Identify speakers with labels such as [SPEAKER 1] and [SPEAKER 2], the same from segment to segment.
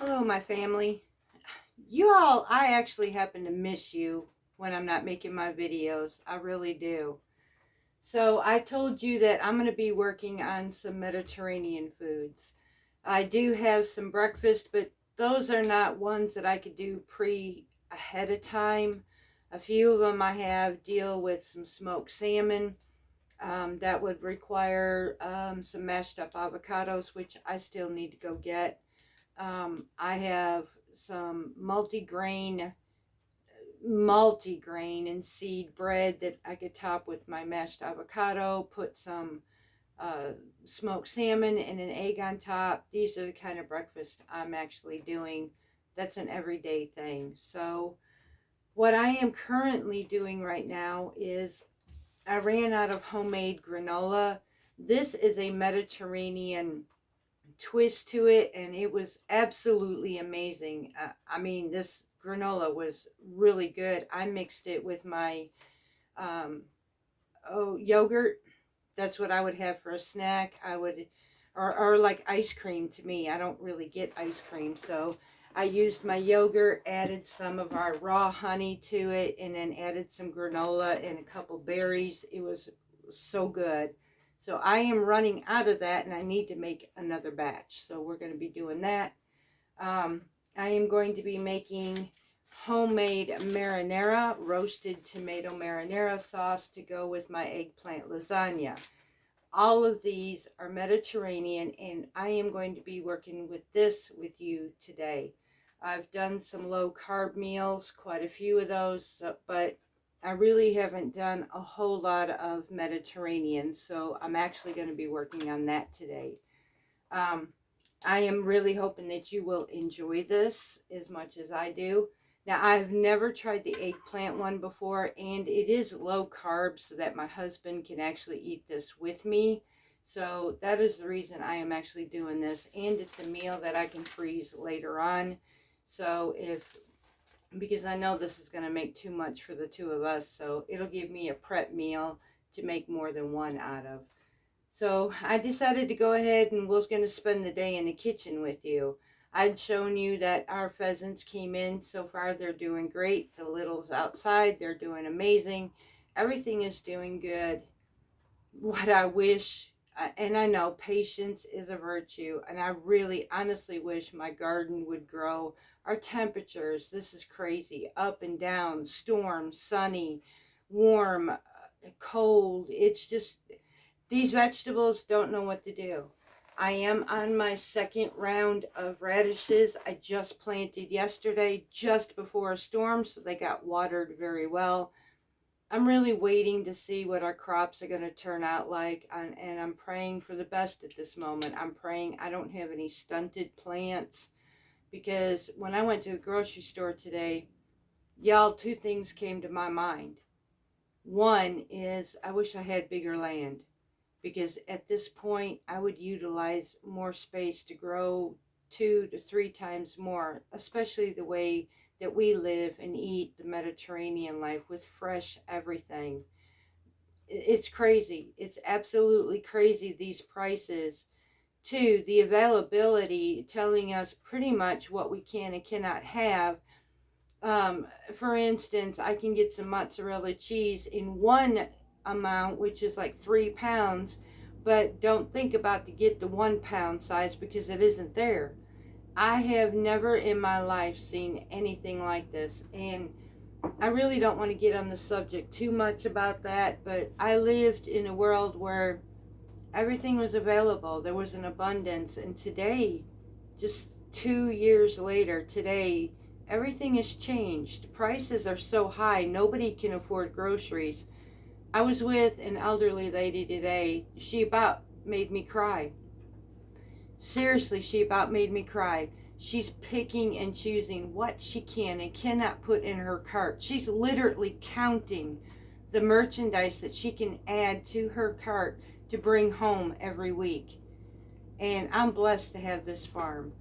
[SPEAKER 1] Hello, my family. You all, I actually happen to miss you when I'm not making my videos. I really do. So I told you that I'm going to be working on some Mediterranean foods. I do have some breakfast, but those are not ones that I could do ahead of time. A few of them I have deal with some smoked salmon. That would require some mashed up avocados, which I still need to go get. I have some multigrain and seed bread that I could top with my mashed avocado, put some uh, smoked salmon and an egg on top. These are the kind of breakfast I'm actually doing. That's an everyday thing. So what I am currently doing right now is I ran out of homemade granola. This is a Mediterranean twist to it, and it was absolutely amazing. I mean, this granola was really good. I mixed it with my um, yogurt. That's what I would have for a snack. I would, or like ice cream to me. I don't really get ice cream, so I used my yogurt, added some of our raw honey to it, and then added some granola and a couple berries. It was so good. So I am running out of that, and I need to make another batch. So we're going to be doing that. I am going to be making homemade marinara, roasted tomato marinara sauce to go with my eggplant lasagna. All of these are Mediterranean, and I am going to be working with this with you today. I've done some low carb meals, quite a few of those, but I really haven't done a whole lot of Mediterranean, so I'm actually going to be working on that today. Um, I am really hoping that you will enjoy this as much as I do. Now, I've never tried the eggplant one before, and it is low carb so that my husband can actually eat this with me. So that is the reason I am actually doing this, and it's a meal that I can freeze later on. So because I know this is going to make too much for the two of us, so it'll give me a prep meal to make more than one out of. So I decided to go ahead and was going to spend the day in the kitchen with you. I'd shown you that our pheasants came in. So far they're doing great. The littles outside, they're doing amazing. Everything is doing good. What I wish, and I know patience is a virtue, and I really honestly wish my garden would grow. Our temperatures, this is crazy, up and down, storm, sunny, warm, cold. It's just, these vegetables don't know what to do. I am on my second round of radishes. I just planted yesterday, just before a storm, so they got watered very well. I'm really waiting to see what our crops are going to turn out like, and I'm praying for the best at this moment. I'm praying I don't have any stunted plants, because when I went to a grocery store today, y'all, two things came to my mind. One is I wish I had bigger land, because at this point I would utilize more space to grow 2 to 3 times more, especially the way that we live and eat the Mediterranean life with fresh everything. It's crazy. It's absolutely crazy, these prices. Two, the availability telling us pretty much what we can and cannot have. For instance, I can get some mozzarella cheese in one amount, which is like 3 pounds, but don't think about to get the 1 pound size because it isn't there. I have never in my life seen anything like this, and I really don't want to get on the subject too much about that, but I lived in a world where everything was available. There was an abundance, and today, just 2 years later, today, everything has changed. Prices are so high, nobody can afford groceries. I was with an elderly lady today. She about made me cry. Seriously, she about made me cry. She's picking and choosing what she can and cannot put in her cart. She's literally counting the merchandise that she can add to her cart to bring home every week. And I'm blessed to have this farm.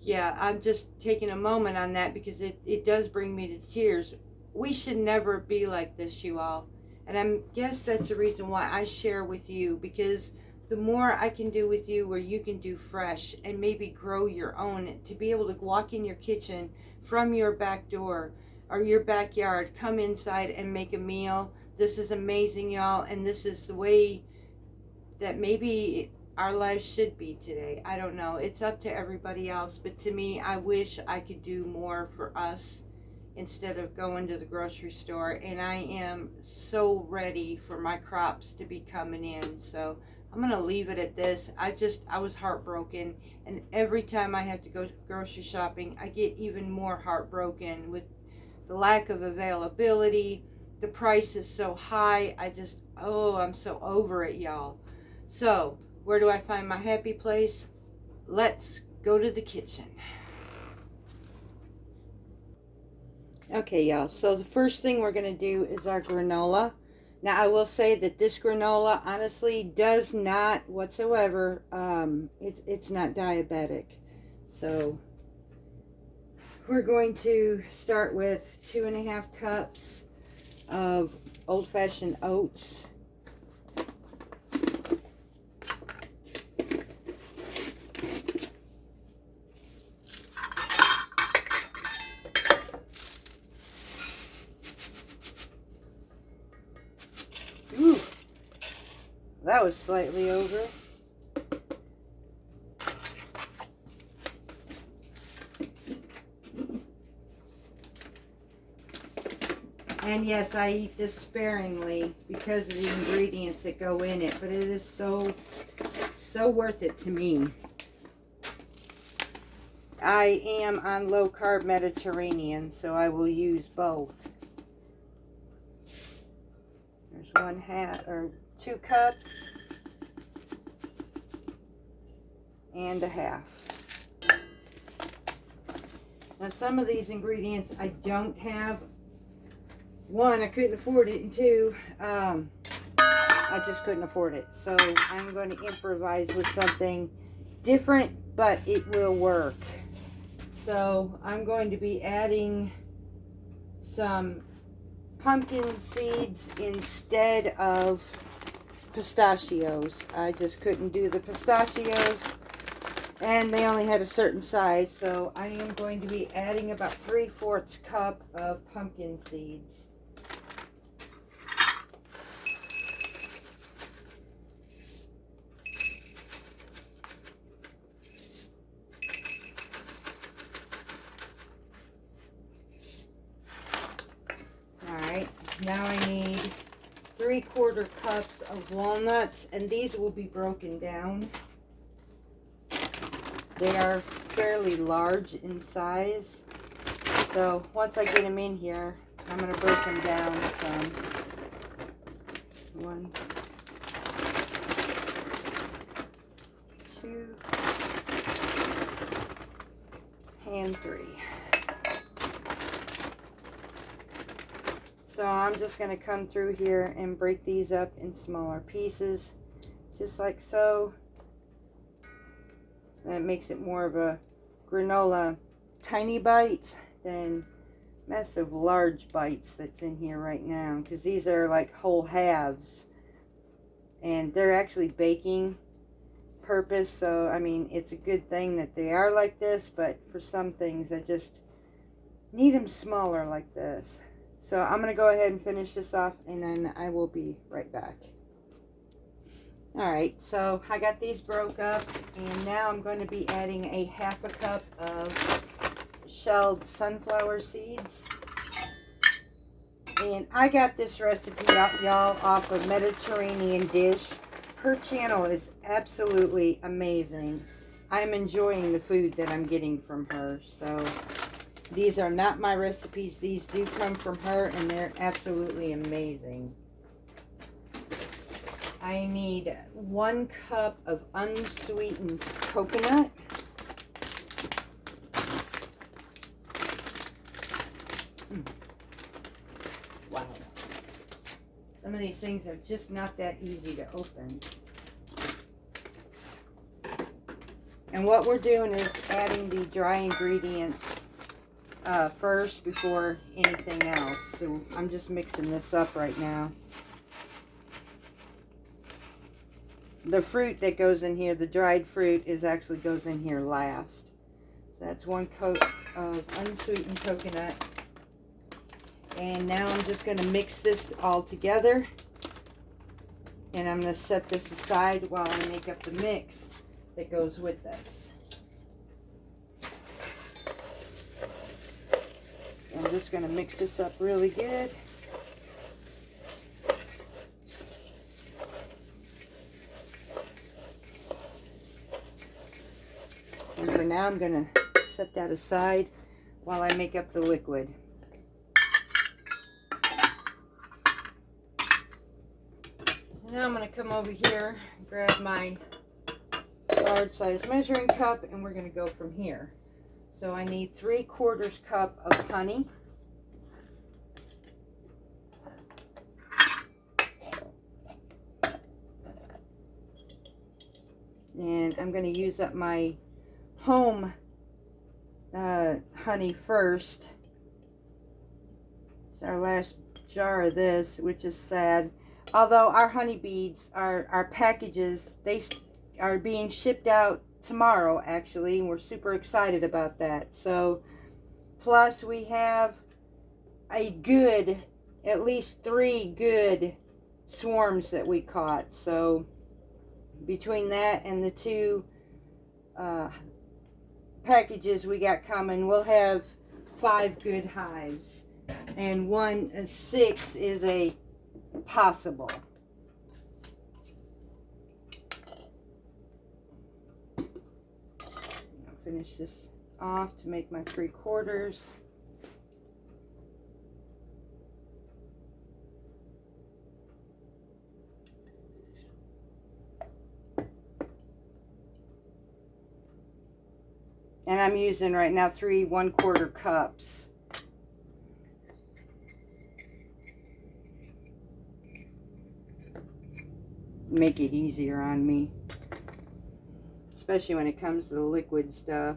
[SPEAKER 1] Yeah, I'm just taking a moment on that because it does bring me to tears. We should never be like this, you all. And I guess that's the reason why I share with you, because the more I can do with you where you can do fresh and maybe grow your own, to be able to walk in your kitchen from your back door or your backyard, come inside and make a meal. This is amazing, y'all, and this is the way that maybe our lives should be today. I don't know. It's up to everybody else, but to me, I wish I could do more for us instead of going to the grocery store. And I am so ready for my crops to be coming in. So I'm going to leave it at this. I was heartbroken. And every time I have to go grocery shopping, I get even more heartbroken with the lack of availability. The price is so high. I'm so over it, y'all. So, where do I find my happy place? Let's go to the kitchen. Okay, y'all. So the first thing we're going to do is our granola. Now, I will say that this granola, honestly, does not whatsoever, it's not diabetic. So, we're going to start with 2.5 cups of old-fashioned oats. Ooh, that was slightly over. And yes, I eat this sparingly because of the ingredients that go in it, but it is so worth it to me. I am on low carb Mediterranean, so I will use both. There's 2 cups and a half. Now some of these ingredients I don't have. One, I couldn't afford it, and two, I just couldn't afford it. So I'm going to improvise with something different, but it will work. So I'm going to be adding some pumpkin seeds instead of pistachios. I just couldn't do the pistachios, and they only had a certain size. So I am going to be adding about 3/4 cup of pumpkin seeds. Now I need 3/4 cups of walnuts, and these will be broken down. They are fairly large in size. So once I get them in here, I'm going to break them down some. 1, 2, and 3. So I'm just going to come through here and break these up in smaller pieces, just like so. That makes it more of a granola tiny bite than massive large bites that's in here right now, because these are like whole halves, and they're actually baking purpose. So I mean, it's a good thing that they are like this, but for some things I just need them smaller like this. So I'm going to go ahead and finish this off, and then I will be right back. Alright, so I got these broke up, and now I'm going to be adding a 1/2 cup of shelled sunflower seeds. And I got this recipe, y'all, off a Mediterranean dish. Her channel is absolutely amazing. I'm enjoying the food that I'm getting from her, so these are not my recipes. These do come from her, and they're absolutely amazing. I need 1 cup of unsweetened coconut. Wow. Some of these things are just not that easy to open. And what we're doing is adding the dry ingredients first before anything else. So I'm just mixing this up right now. the fruit that goes in here, the dried fruit, actually goes in here last. So that's 1 coat of unsweetened coconut. And now I'm just going to mix this all together. And I'm going to set this aside while I make up the mix that goes with this. I'm just going to mix this up really good. And for now, I'm going to set that aside while I make up the liquid. So now I'm going to come over here, grab my large size measuring cup, and we're going to go from here. So I need 3/4 cup of honey. And I'm going to use up my home honey first. It's our last jar of this, which is sad. Although our honey beads, our packages, they are being shipped out tomorrow, actually, and we're super excited about that. So, plus we have a good, at least 3 good swarms that we caught. So, between that and the 2 packages we got coming, we'll have 5 good hives, and 6 is a possible. I'll finish this off to make my 3/4. And I'm using right now 3 1/4 cups. Make it easier on me, especially when it comes to the liquid stuff.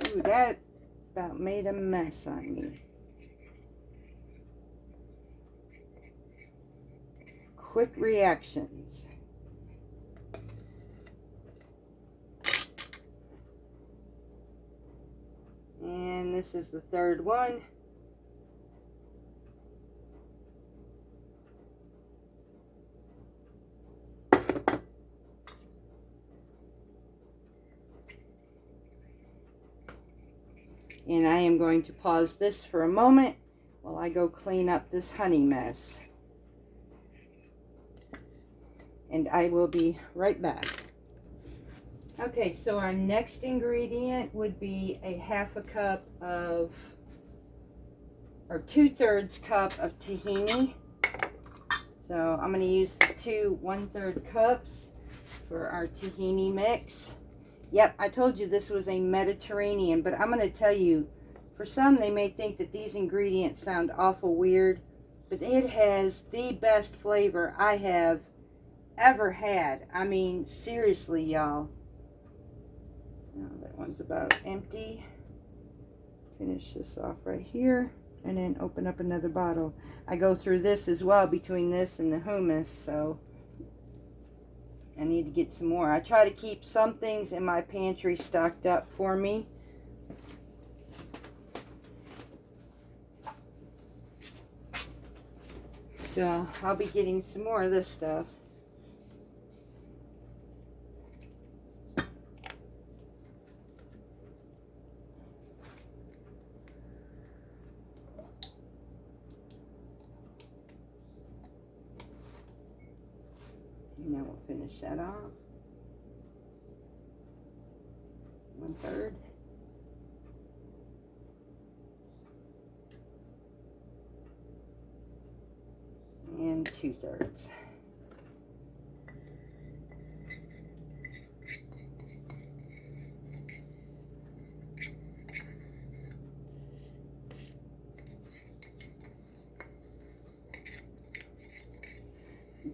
[SPEAKER 1] Ooh, that about made a mess on me. Quick reactions. And this is the 3rd one. And I am going to pause this for a moment while I go clean up this honey mess. And I will be right back. Okay, so our next ingredient would be a 1/2 cup of, or 2/3 cup of tahini. So I'm going to use the 2 1/3 cups for our tahini mix. Yep, I told you this was a Mediterranean, but I'm going to tell you, for some they may think that these ingredients sound awful weird, but it has the best flavor I have ever had. I mean, seriously, y'all. Now that one's about empty. Finish this off right here, and then open up another bottle. I go through this as well between this and the hummus, so I need to get some more. I try to keep some things in my pantry stocked up for me. So I'll be getting some more of this stuff. Now we'll finish that off. 1/3. And 2/3.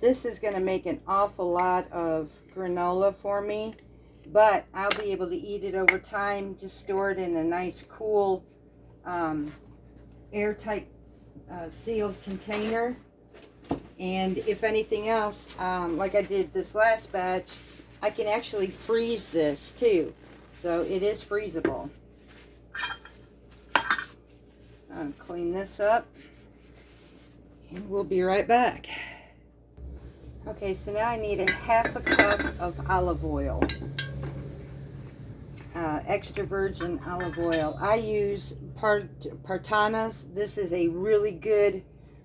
[SPEAKER 1] This is going to make an awful lot of granola for me, but I'll be able to eat it over time. Just store it in a nice, cool, airtight sealed container. And if anything else, like I did this last batch, I can actually freeze this too. So it is freezable. I'll clean this up and we'll be right back. Okay, so now I need a half a cup of olive oil. Extra virgin olive oil. I use Partana's. This is a really good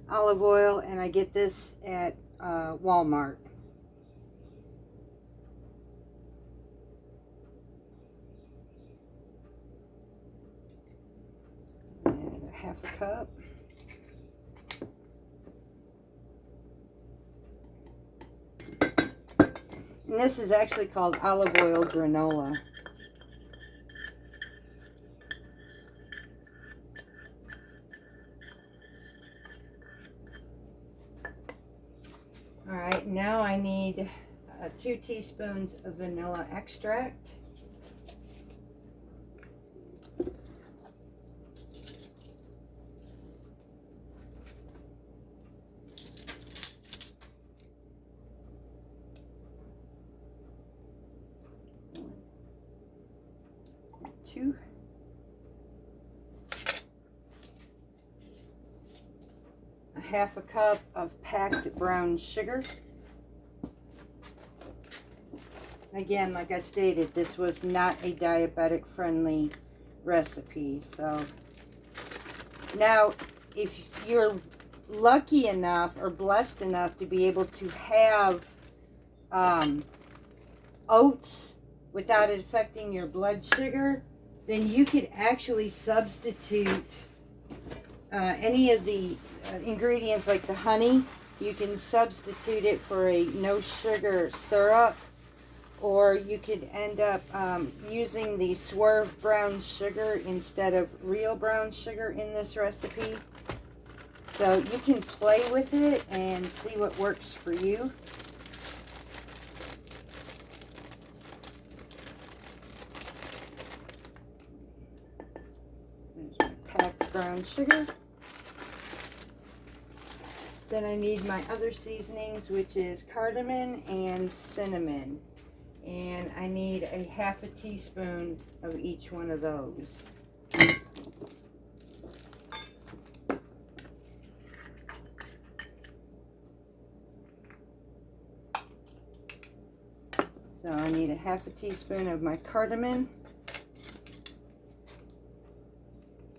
[SPEAKER 1] olive oil, and I get this at Walmart. And a half a cup. And this is actually called olive oil granola. All right, now I need 2 teaspoons of vanilla extract. Two. A half a cup of packed brown sugar. Again, like I stated, this was not a diabetic friendly recipe. So now, if you're lucky enough or blessed enough to be able to have oats without it affecting your blood sugar, then you could actually substitute any of the ingredients, like the honey. You can substitute it for a no sugar syrup, or you could end up using the swerve brown sugar instead of real brown sugar in this recipe. So you can play with it and see what works for you. Packed brown sugar. Then I need my other seasonings, which is cardamom and cinnamon. And I need a half a teaspoon of each one of those. So I need a half a teaspoon of my cardamom.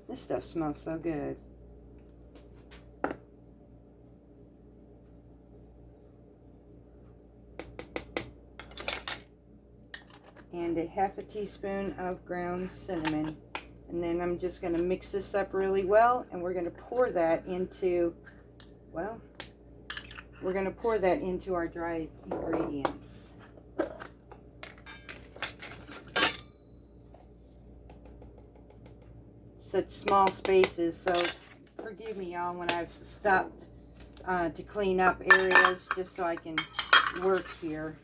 [SPEAKER 1] This stuff smells so good. And a half a teaspoon of ground cinnamon. And then I'm just going to mix this up really well, and we're going to pour that into, well, we're going to pour that into our dried ingredients. Such small spaces, so forgive me, y'all, when I've stopped to clean up areas just so I can work here.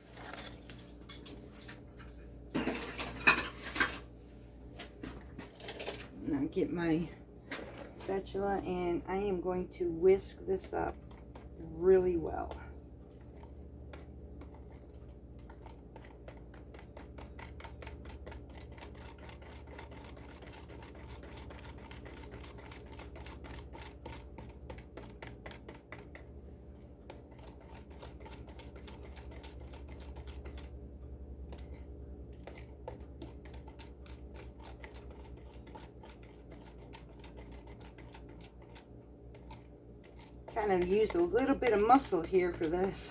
[SPEAKER 1] Now get my spatula, and I am going to whisk this up really well. Kind of use a little bit of muscle here for this,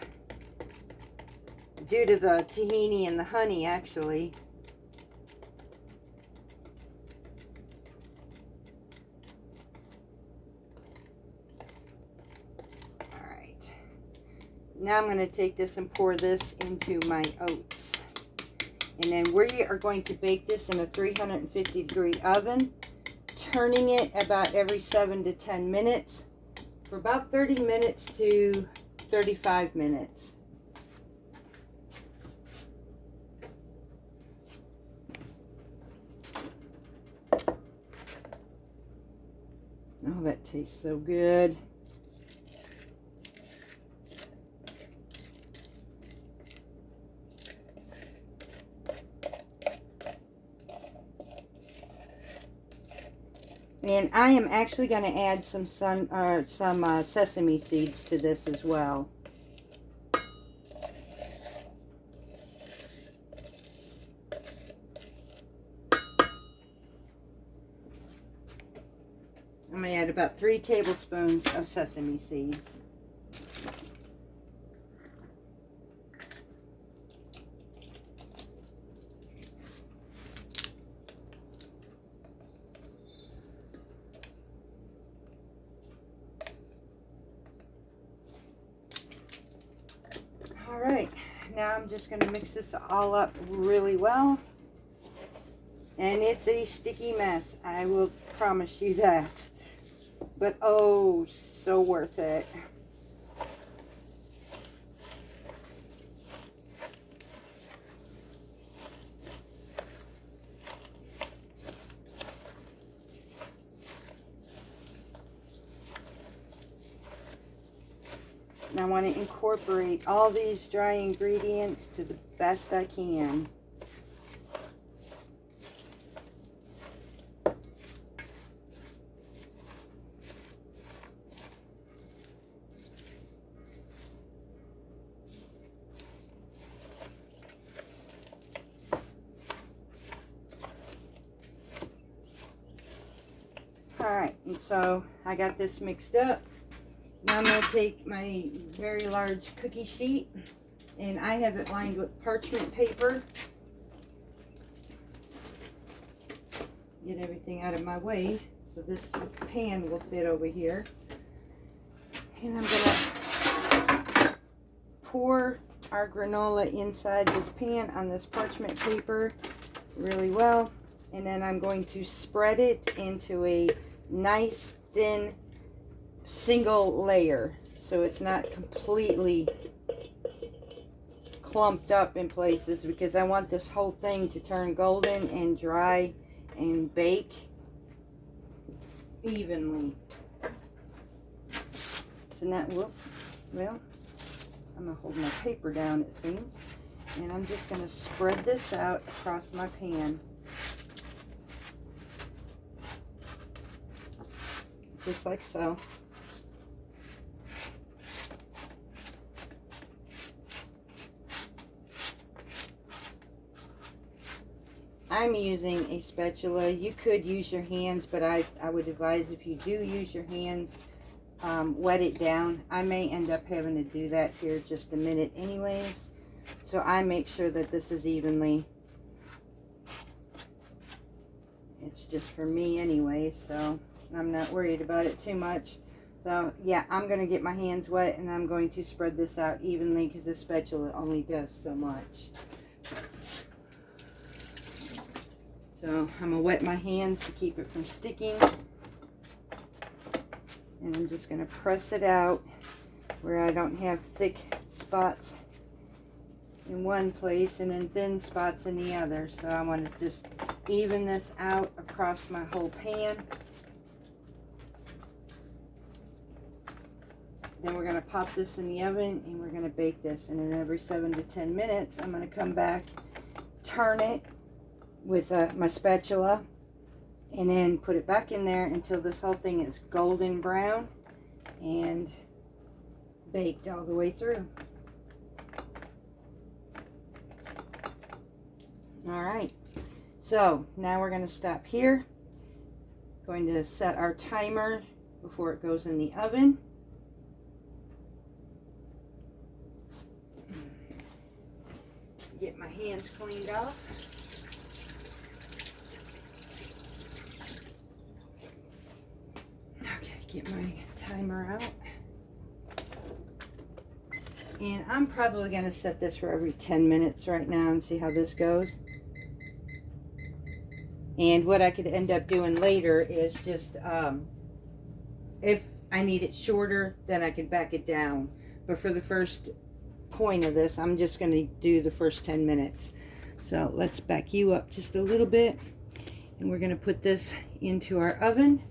[SPEAKER 1] due to the tahini and the honey, actually. All right, now I'm going to take this and pour this into my oats, and then we are going to bake this in a 350-degree oven, turning it about every 7 to 10 minutes. For about 30 minutes to 35 minutes. Oh, that tastes so good. And I am actually going to add some sesame seeds to this as well. I'm going to add about 3 tablespoons of sesame seeds. All right, now I'm just going to mix this all up really well. And it's a sticky mess, I will promise you that. But oh, so worth it. And I want to incorporate all these dry ingredients to the best I can. Alright, and so I got this mixed up. Now I'm going to take my very large cookie sheet, and I have it lined with parchment paper. Get everything out of my way so this pan will fit over here. And I'm going to pour our granola inside this pan on this parchment paper really well. And then I'm going to spread it into a nice thin single layer so it's not completely clumped up in places, because I want this whole thing to turn golden and dry and bake evenly. So now, well, I'm going to hold my paper down, it seems, and I'm just going to spread this out across my pan. Just like so. I'm using a spatula. You could use your hands, but I would advise, if you do use your hands, wet it down. I may end up having to do that here just a minute anyways. So I make sure that this is evenly. It's just for me anyway, so I'm not worried about it too much. So yeah, I'm going to get my hands wet and I'm going to spread this out evenly, because the spatula only does so much. So I'm going to wet my hands to keep it from sticking. And I'm just going to press it out where I don't have thick spots in one place and then thin spots in the other. So I want to just even this out across my whole pan. Then we're going to pop this in the oven and we're going to bake this. And then every 7 to 10 minutes, I'm going to come back, turn it with my spatula, and then put it back in there until this whole thing is golden brown and baked all the way through. All right, so now we're going to stop here. Going to set our timer before it goes in the oven. Get my hands cleaned off. Okay, get my timer out. And I'm probably going to set this for every 10 minutes right now and see how this goes. And what I could end up doing later is just, if I need it shorter, then I could back it down. But for the first point of this, I'm just going to do the first 10 minutes. So let's back you up just a little bit. And we're going to put this into our oven.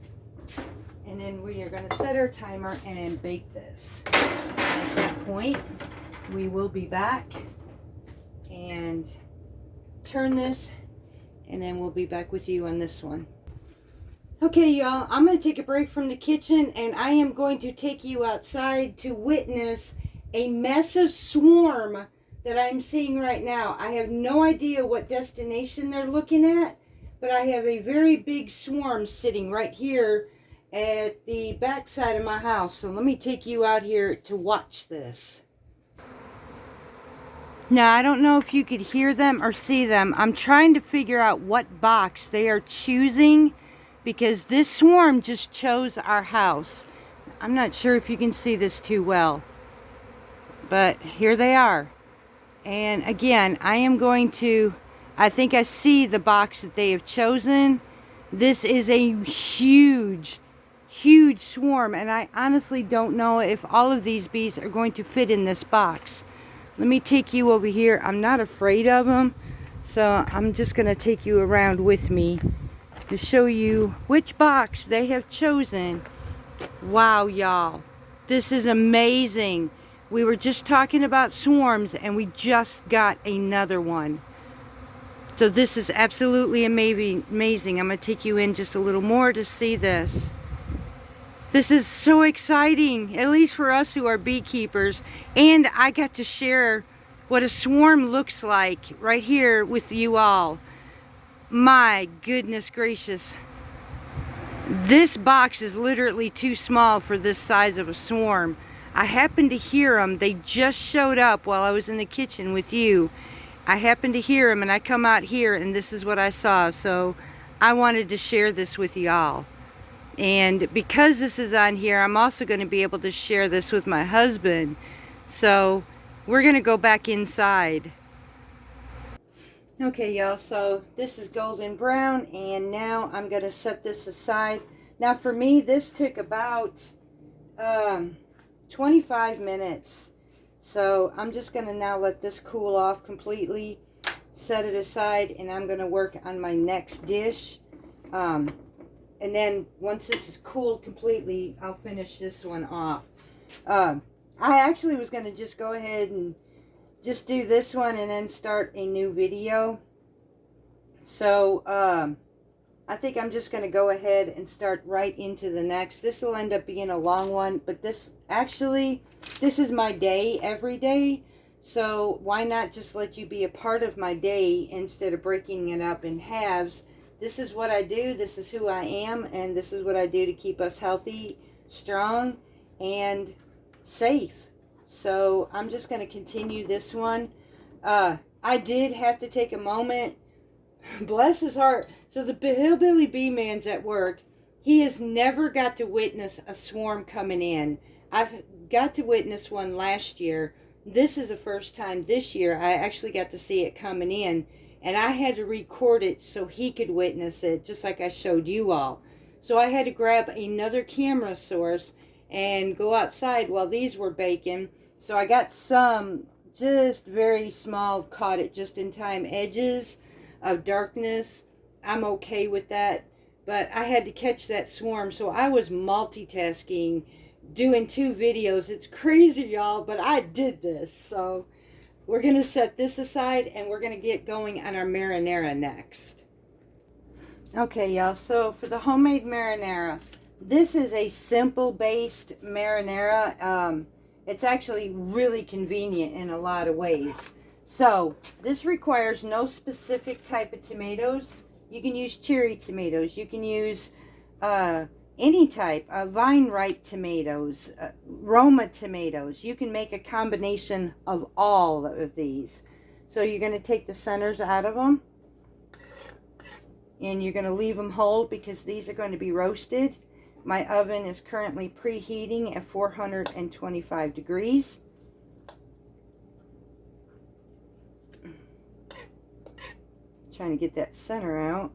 [SPEAKER 1] And then we are going to set our timer and bake this. At that point, we will be back and turn this, and then we'll be back with you on this one. Okay, y'all, I'm going to take a break from the kitchen, and I am going to take you outside to witness a massive swarm that I'm seeing right now. I have no idea what destination they're looking at, but I have a very big swarm sitting right here at the back side of my house. So let me take you out here to watch this. Now, I don't know if you could hear them or see them. I'm trying to figure out what box they are choosing, because this swarm just chose our house. I'm not sure if you can see this too well, but here they are. And again, I am going to, I think I see the box that they have chosen. This is a huge swarm, and I honestly don't know if all of these bees are going to fit in this box. Let me take you over here. I'm not afraid of them, so I'm just going to take you around with me to show you which box they have chosen. Wow, y'all, this is amazing. We were just talking about swarms, and we just got another one. So this is absolutely amazing. I'm going to take you in just a little more to see this. This is so exciting, at least for us who are beekeepers. And I got to share what a swarm looks like right here with you all. My goodness gracious. This box is literally too small for this size of a swarm. I happened to hear them. They just showed up while I was in the kitchen with you. I happened to hear them, and I come out here, and this is what I saw. So I wanted to share this with y'all. And because this is on here, I'm also going to be able to share this with my husband. So we're going to go back inside. Okay, y'all, so this is golden brown, and now I'm going to set this aside. Now for me, this took about 25 minutes. So I'm just going to now let this cool off completely, set it aside, and I'm going to work on my next dish. And then once this is cooled completely, I'll finish this one off. I actually was going to just go ahead and just do this one and then start a new video. So I think I'm just going to go ahead and start right into the next. This will end up being a long one, but this is my day every day. So why not just let you be a part of my day instead of breaking it up in halves? This is what I do, this is who I am, and this is what I do to keep us healthy, strong, and safe. So I'm just going to continue this one. I did have to take a moment, bless his heart. So the hillbilly bee man's at work. He has never got to witness a swarm coming in. I've got to witness one last year. This is the first time this year I actually got to see it coming in. And I had to record it so he could witness it, just like I showed you all. So I had to grab another camera source and go outside while these were baking. So I got some just very small, caught it just in time, edges of darkness. I'm okay with that. But I had to catch that swarm, so I was multitasking, doing 2 videos. It's crazy, y'all, but I did this. So we're going to set this aside, and we're going to get going on our marinara next. Okay, y'all, so for the homemade marinara, this is a simple based marinara. It's actually really convenient in a lot of ways. So this requires no specific type of tomatoes. You can use cherry tomatoes. You can use any type of vine ripe tomatoes, Roma tomatoes. You can make a combination of all of these. So you're going to take the centers out of them, and you're going to leave them whole because these are going to be roasted. My oven is currently preheating at 425 degrees. Trying to get that center out.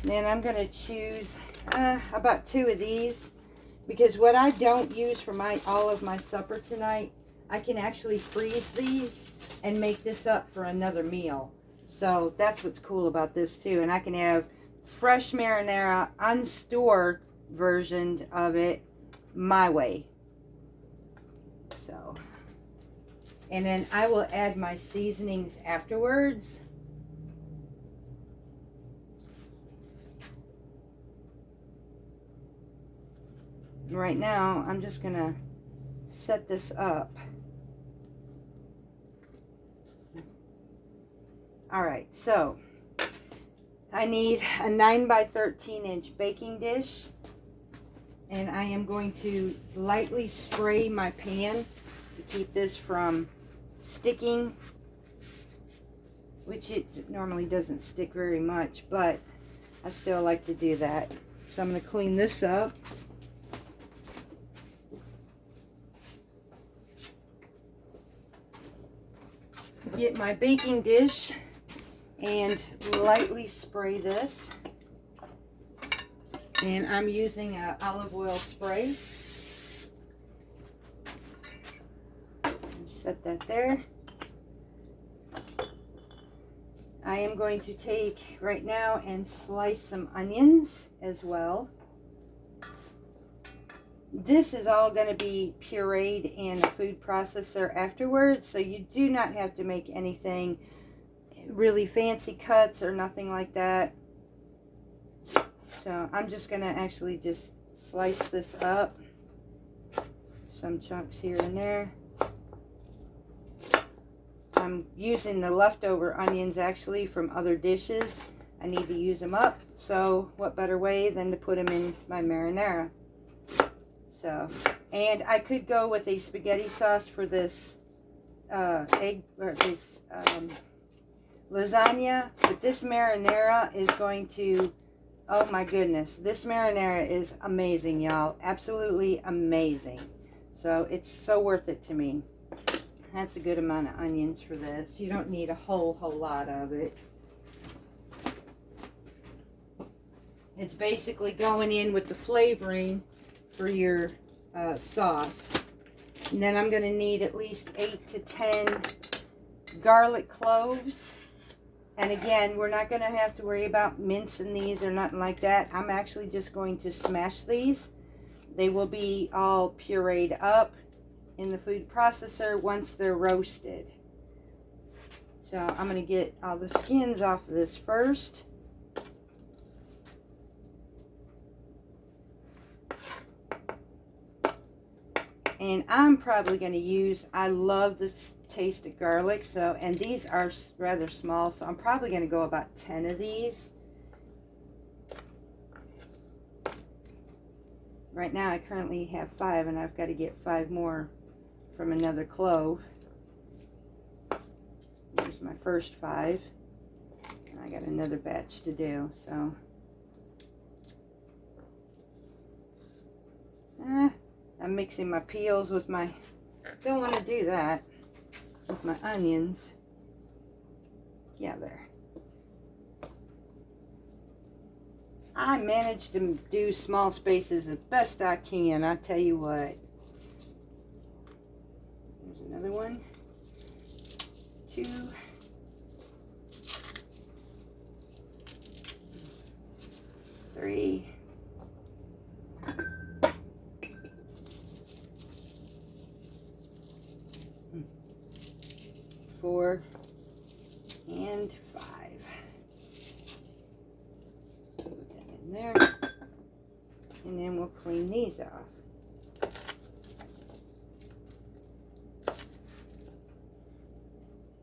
[SPEAKER 1] Then I'm going to choose about 2 of these, because what I don't use for all of my supper tonight, I can actually freeze these and make this up for another meal. So that's what's cool about this too. And I can have fresh marinara, unstored version of it my way. So, and then I will add my seasonings afterwards. Right now, I'm just gonna set this up. All right, so I need a 9 by 13 inch baking dish, and I am going to lightly spray my pan to keep this from sticking, which it normally doesn't stick very much, but I still like to do that. So I'm going to clean this up. Get my baking dish and lightly spray this. And I'm using an olive oil spray. Set that there. I am going to take right now and slice some onions as well. This is all going to be pureed in a food processor afterwards, so you do not have to make anything really fancy cuts or nothing like that. So I'm just going to actually just slice this up, some chunks here and there. I'm using the leftover onions actually from other dishes. I need to use them up, so what better way than to put them in my marinara. So, and I could go with a spaghetti sauce for this lasagna, but this marinara is going to, oh my goodness, this marinara is amazing, y'all. Absolutely amazing. So it's so worth it to me. That's a good amount of onions for this. You don't need a whole lot of it. It's basically going in with the flavoring for your sauce. And then I'm going to need at least 8 to 10 garlic cloves. And again, we're not going to have to worry about mincing these or nothing like that. I'm actually just going to smash these. They will be all pureed up in the food processor once they're roasted. So I'm going to get all the skins off of this first. And I'm probably going to use, I love this taste of garlic, so, and these are rather small, so I'm probably going to go about 10 of these. Right now I currently have 5, and I've got to get 5 more from another clove. Here's my first 5. And I got another batch to do, so. I'm mixing my peels with my, don't want to do that, with my onions. Yeah, there. I managed to do small spaces as best I can, I tell you what. There's another one. 2. 3. 4 and 5. Put that in there. And then we'll clean these off.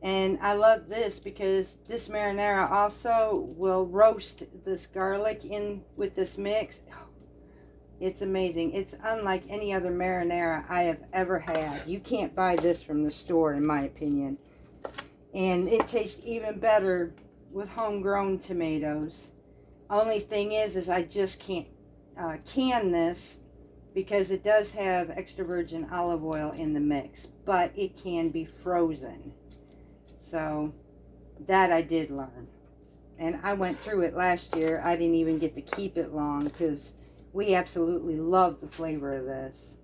[SPEAKER 1] And I love this because this marinara also will roast this garlic in with this mix. It's amazing. It's unlike any other marinara I have ever had. You can't buy this from the store, in my opinion. And it tastes even better with homegrown tomatoes. Only thing is I just can't can this because it does have extra virgin olive oil in the mix, but it can be frozen. So that I did learn. And I went through it last year. I didn't even get to keep it long because we absolutely love the flavor of this.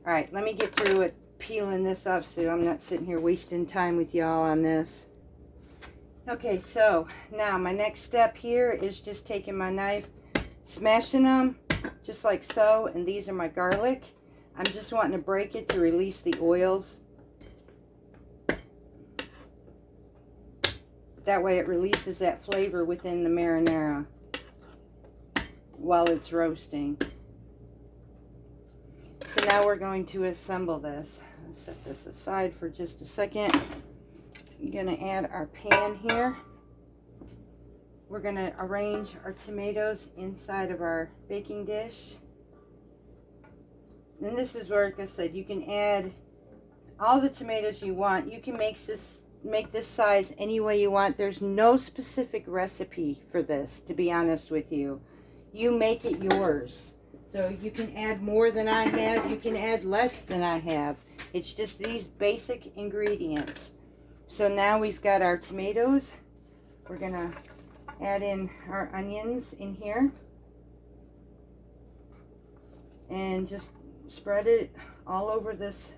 [SPEAKER 1] All right, let me get through it, peeling this up so I'm not sitting here wasting time with y'all on this. Okay, so now my next step here is just taking my knife, smashing them just like so, and these are my garlic. I'm just wanting to break it to release the oils. That way it releases that flavor within the marinara while it's roasting. So now we're going to assemble this. I'll set this aside for just a second. I'm going to add our pan here. We're going to arrange our tomatoes inside of our baking dish. And this is where, like I said, you can add all the tomatoes you want. You can make this size any way you want. There's no specific recipe for this, to be honest with you. You make it yours. So you can add more than I have. You can add less than I have. It's just these basic ingredients. So now we've got our tomatoes. We're going to add in our onions in here. And just spread it all over this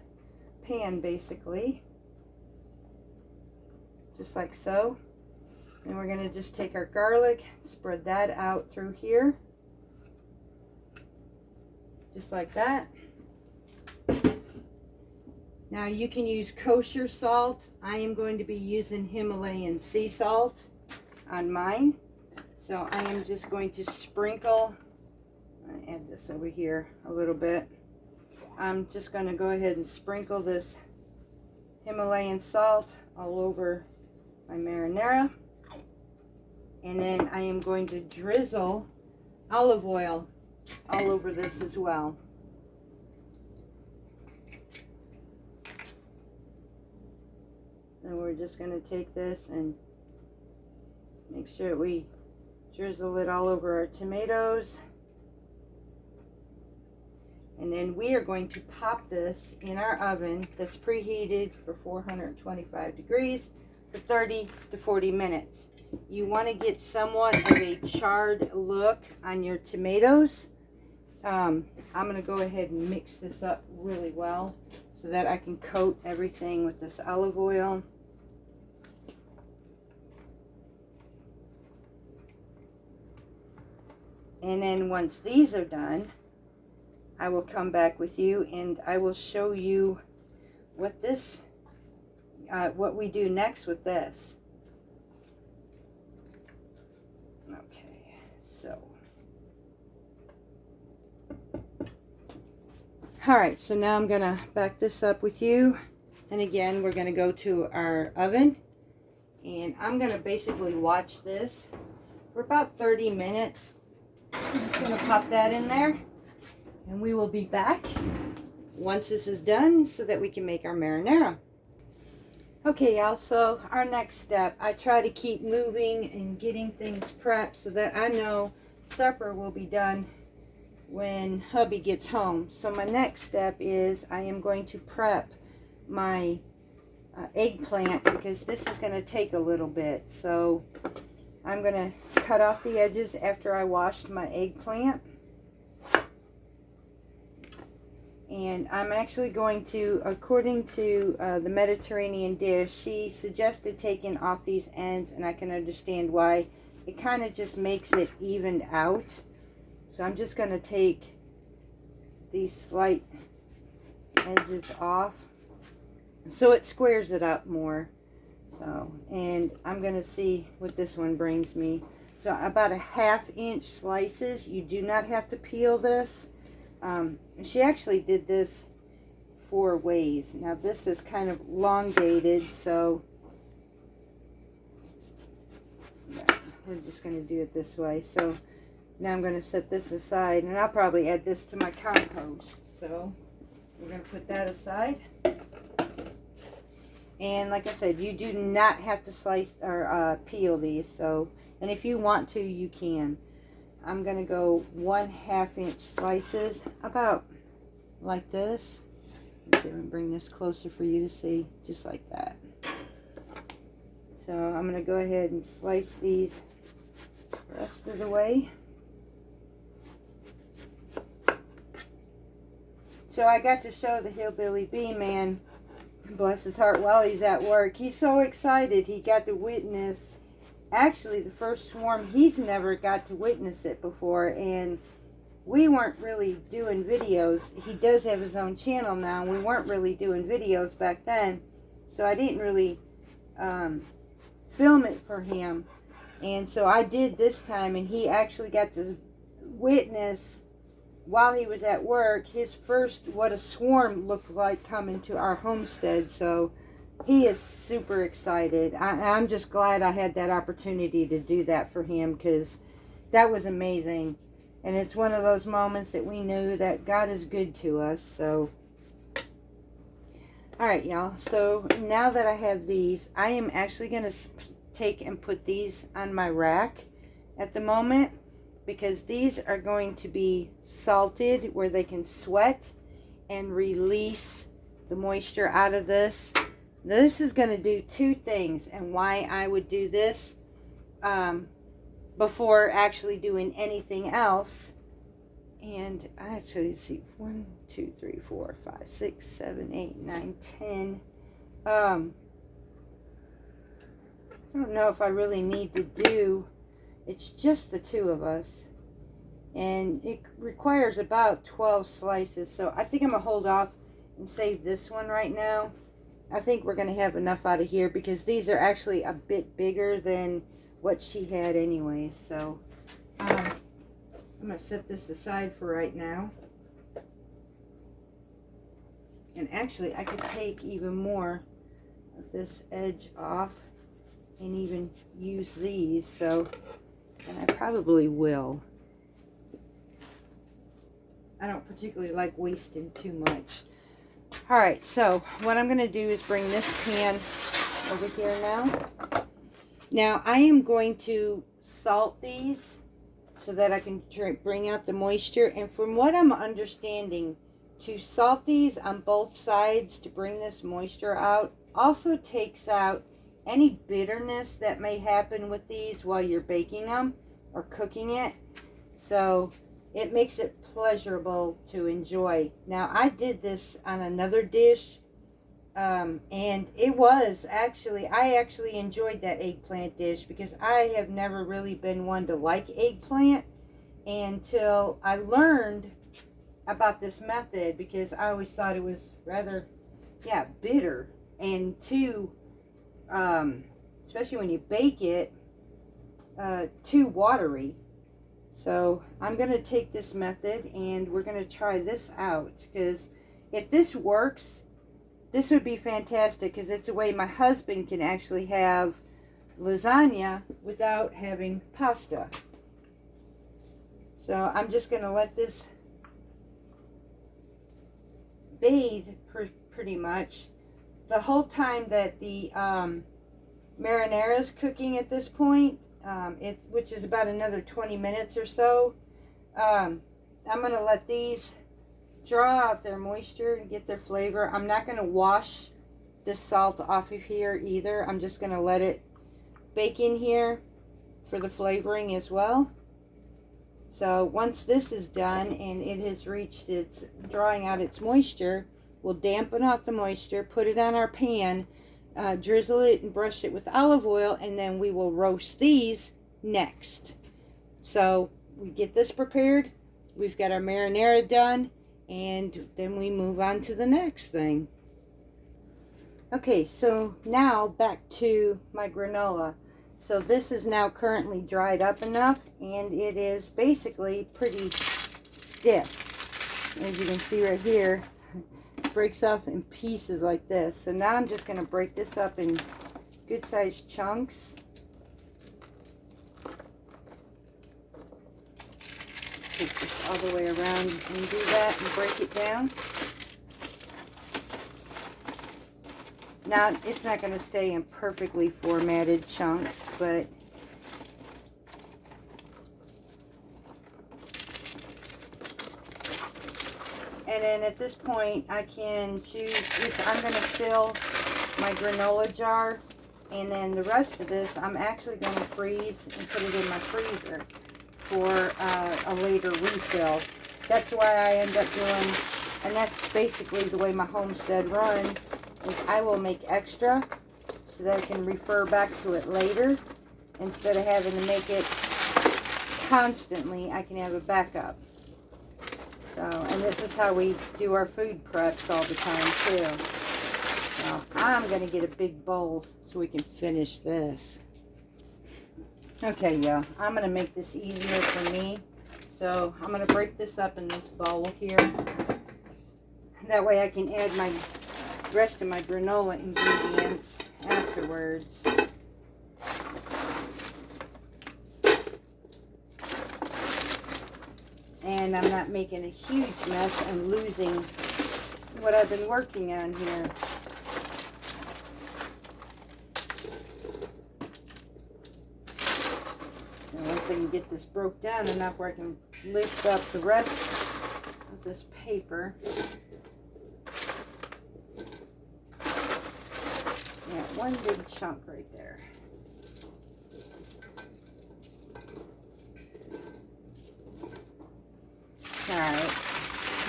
[SPEAKER 1] pan, basically. Just like so. And we're going to just take our garlic, spread that out through here. Just like that. Now you can use kosher salt. I am going to be using Himalayan sea salt on mine. So I am just going to sprinkle, add this over here a little bit. I'm just going to go ahead and sprinkle this Himalayan salt all over my marinara. And then I am going to drizzle olive oil all over this as well. And we're just going to take this and make sure we drizzle it all over our tomatoes. And then we are going to pop this in our oven that's preheated for 425 degrees for 30 to 40 minutes. You want to get somewhat of a charred look on your tomatoes. I'm going to go ahead and mix this up really well so that I can coat everything with this olive oil. And then once these are done, I will come back with you and I will show you what what we do next with this. Okay, so. All right, so now I'm gonna back this up with you. And again, we're gonna go to our oven and I'm gonna basically watch this for about 30 minutes. I'm just gonna pop that in there. And we will be back once this is done so that we can make our marinara. Okay, y'all, so our next step, I try to keep moving and getting things prepped so that I know supper will be done when hubby gets home. So my next step is I am going to prep my eggplant because this is going to take a little bit. So I'm going to cut off the edges after I washed my eggplant. And I'm actually going to, according to the Mediterranean dish, she suggested taking off these ends, and I can understand why. It kind of just makes it evened out. So I'm just going to take these slight edges off so it squares it up more. So, and I'm going to see what this one brings me. So about a 1/2 inch slices. You do not have to peel this. She actually did this 4 ways. Now this is kind of elongated, so yeah, we're just going to do it this way. So now I'm going to set this aside, and I'll probably add this to my compost. So we're going to put that aside. And like I said, you do not have to slice or peel these. So, and if you want to, you can. I'm going to go 1/2 inch slices, about like this. Let's see, I'm going to bring this closer for you to see, just like that. So I'm going to go ahead and slice these the rest of the way. So I got to show the Hillbilly Bee Man, bless his heart, while he's at work. He's so excited he got to witness, actually the first swarm. He's never got to witness it before, and we weren't really doing videos. He does have his own channel now, and we weren't really doing videos back then, so I didn't really film it for him. And so I did this time, and he actually got to witness, while he was at work, his first, what a swarm looked like coming to our homestead. So he is super excited. I'm just glad I had that opportunity to do that for him, because that was amazing. And it's one of those moments that we knew that God is good to us. So, all right, y'all. So now that I have these, I am actually going to take and put these on my rack at the moment, because these are going to be salted where they can sweat and release the moisture out of this. This is going to do two things, and why I would do this before actually doing anything else. And actually, let's see, 1, 2, 3, 4, 5, 6, 7, 8, 9, 10. I don't know if I really need to do, it's just the two of us, and it requires about 12 slices, so I think I'm gonna hold off and save this one right now. I think we're gonna have enough out of here, because these are actually a bit bigger than what she had anyway. So I'm gonna set this aside for right now, and actually I could take even more of this edge off and even use these. So, and I probably will. I don't particularly like wasting too much. All right, so what I'm going to do is bring this pan over here now. Now I am going to salt these so that I can bring out the moisture. And from what I'm understanding, to salt these on both sides to bring this moisture out also takes out any bitterness that may happen with these while you're baking them or cooking it. So it makes it pleasurable to enjoy. Now I did this on another dish, and it was actually, I actually enjoyed that eggplant dish, because I have never really been one to like eggplant until I learned about this method, because I always thought it was rather, yeah, bitter, and too especially when you bake it, too watery. So I'm going to take this method and we're going to try this out, because if this works, this would be fantastic, because it's a way my husband can actually have lasagna without having pasta. So I'm just going to let this bathe pretty much the whole time that the marinara is cooking at this point, which is about another 20 minutes or so. I'm going to let these draw out their moisture and get their flavor. I'm not going to wash this salt off of here either. I'm just going to let it bake in here for the flavoring as well. So once this is done and it has reached its drawing out its moisture, we'll dampen off the moisture, put it on our pan, drizzle it and brush it with olive oil, and then we will roast these next. So we get this prepared, we've got our marinara done, and then we move on to the next thing. Okay, so now back to my granola. So this is now currently dried up enough, and it is basically pretty stiff. As you can see right here, it breaks off in pieces like this. So now I'm just going to break this up in good sized chunks. Take this all the way around and do that and break it down. Now, it's not going to stay in perfectly formatted chunks, but and then at this point, I can choose if I'm going to fill my granola jar, and then the rest of this, I'm actually going to freeze and put it in my freezer for a later refill. That's why I end up doing And that's basically the way my homestead runs, is I will make extra so that I can refer back to it later. Instead of having to make it constantly, I can have a backup. So, and this is how we do our food preps all the time too. So I'm going to get a big bowl so we can finish this. Okay, y'all, I'm going to make this easier for me. So I'm going to break this up in this bowl here. That way I can add my rest of my granola ingredients afterwards. And I'm not making a huge mess and losing what I've been working on here. And once I can get this broke down enough where I can lift up the rest of this paper. Yeah, one big chunk right there. Alright,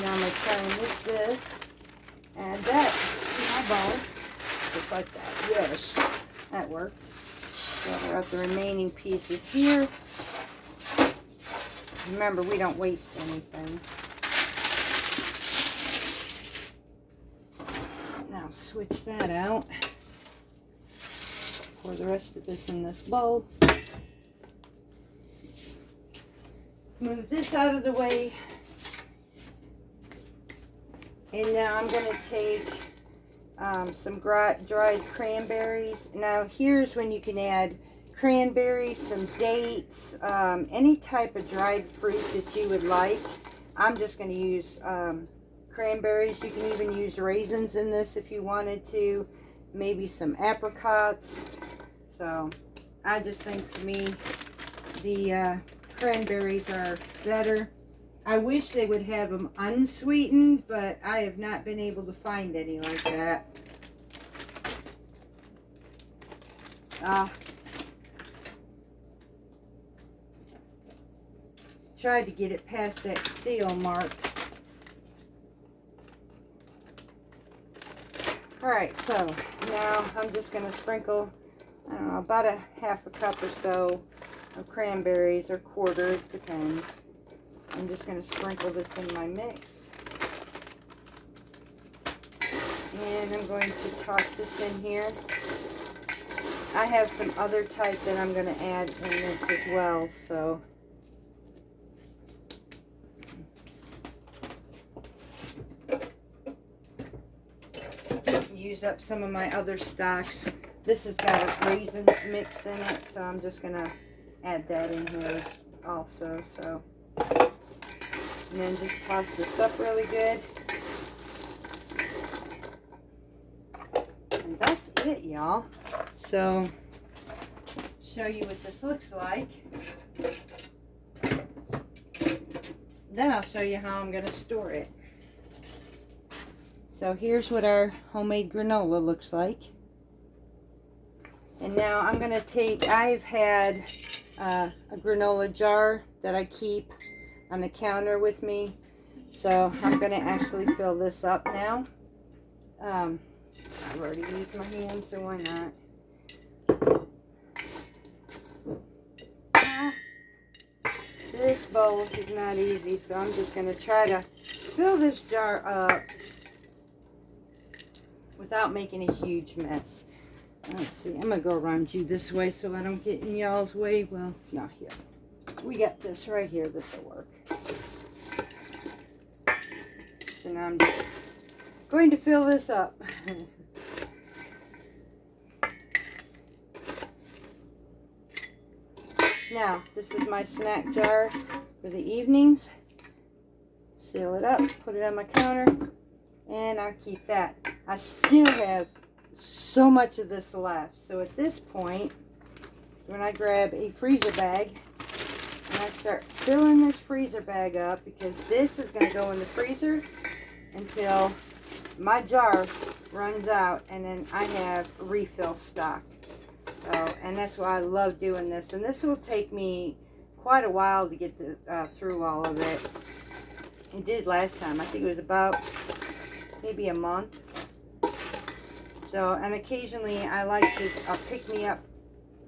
[SPEAKER 1] now I'm going to try and lift this, add that to my bowl, just like that. Yes, that worked. Gather up the remaining pieces here. Remember, we don't waste anything. Now switch that out. Pour the rest of this in this bowl. Move this out of the way. And now I'm going to take some dried cranberries. Now here's when you can add cranberries, some dates, any type of dried fruit that you would like. I'm just going to use cranberries. You can even use raisins in this if you wanted to. Maybe some apricots. So I just think, to me, the cranberries are better. I wish they would have them unsweetened, but I have not been able to find any like that. Tried to get it past that seal mark. Alright, so now I'm just going to sprinkle, I don't know, about a half a cup or so of cranberries, or quarter, depends. I'm just going to sprinkle this in my mix. And I'm going to toss this in here. I have some other type that I'm going to add in this as well, so. Use up some of my other stocks. This has got a raisins mix in it, so I'm just going to add that in here also, so. And then just toss this up really good. And that's it, y'all. So, show you what this looks like. Then I'll show you how I'm going to store it. So here's what our homemade granola looks like. And now I'm going to take, I've had a granola jar that I keep on the counter with me, so I'm going to actually fill this up now. I've already used my hands, so why not? This bowl is not easy, so I'm just going to try to fill this jar up without making a huge mess. Let's see, I'm going to go around you this way so I don't get in y'all's way. Well, no, here. We got this right here. This will work. So now I'm just going to fill this up. Now, this is my snack jar for the evenings. Seal it up, put it on my counter, and I'll keep that. I still have so much of this left. So at this point, when I grab a freezer bag, and I start filling this freezer bag up, because this is going to go in the freezer until my jar runs out, and then I have refill stock. So, and that's why I love doing this. And this will take me quite a while to get through all of it. It did last time. I think it was about maybe a month. So, and occasionally I like to, I'll pick me up,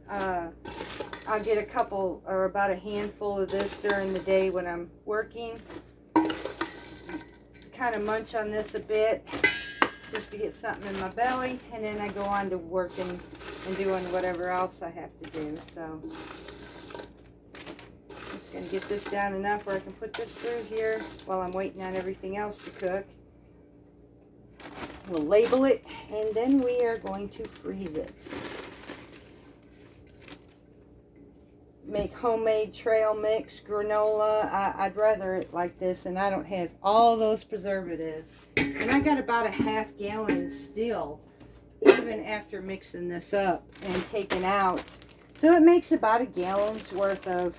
[SPEAKER 1] I'll get a couple or about a handful of this during the day when I'm working. Kind of munch on this a bit just to get something in my belly, and then I go on to working and doing whatever else I have to do. So just gonna get this down enough where I can put this through here while I'm waiting on everything else to cook. We'll label it, and then we are going to freeze it. Make homemade trail mix, granola. I'd rather it like this, and I don't have all those preservatives. And I got about a half gallon still, even after mixing this up and taking out. So it makes about a gallon's worth of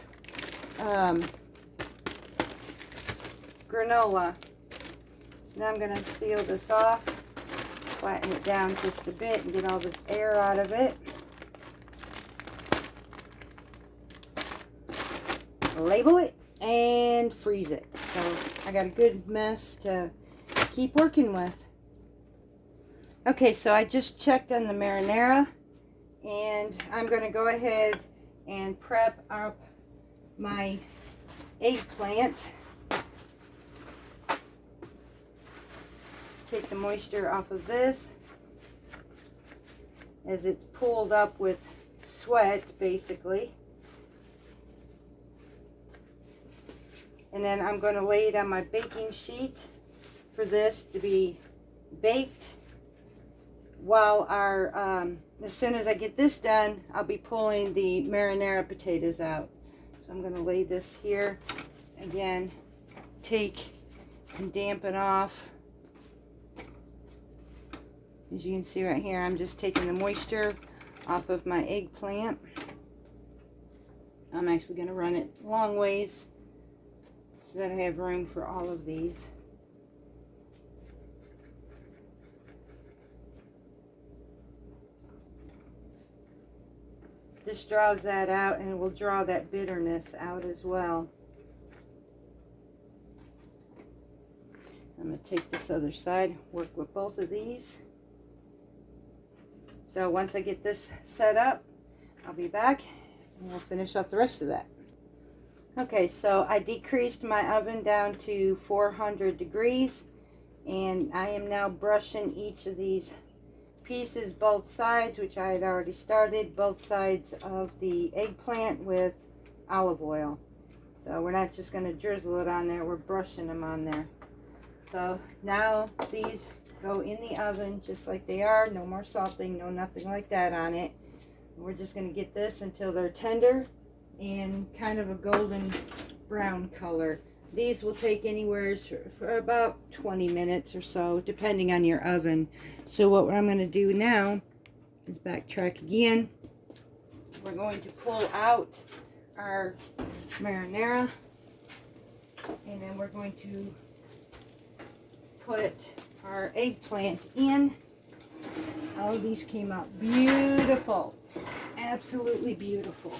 [SPEAKER 1] granola. So now I'm going to seal this off, flatten it down just a bit and get all this air out of it. Label it and freeze it. So I got a good mess to keep working with. Okay, so I just checked on the marinara, and I'm going to go ahead and prep up my eggplant. Take the moisture off of this as it's pulled up with sweat basically. And then I'm going to lay it on my baking sheet for this to be baked. While as soon as I get this done, I'll be pulling the marinara potatoes out. So I'm going to lay this here. Again, take and dampen off. As you can see right here, I'm just taking the moisture off of my eggplant. I'm actually going to run it long ways so that I have room for all of these. This draws that out, and it will draw that bitterness out as well. I'm going to take this other side, work with both of these. So once I get this set up, I'll be back and we'll finish off the rest of that. Okay, so I decreased my oven down to 400 degrees, and I am now brushing each of these pieces, both sides, which I had already started, both sides of the eggplant with olive oil. So we're not just going to drizzle it on there, we're brushing them on there. So now these go in the oven just like they are, no more salting, no nothing like that on it. We're just going to get this until they're tender and kind of a golden brown color. These will take anywhere for about 20 minutes or so, depending on your oven. So what I'm going to do now is backtrack again. We're going to pull out our marinara, and then we're going to put our eggplant in. All of these came out beautiful, absolutely beautiful.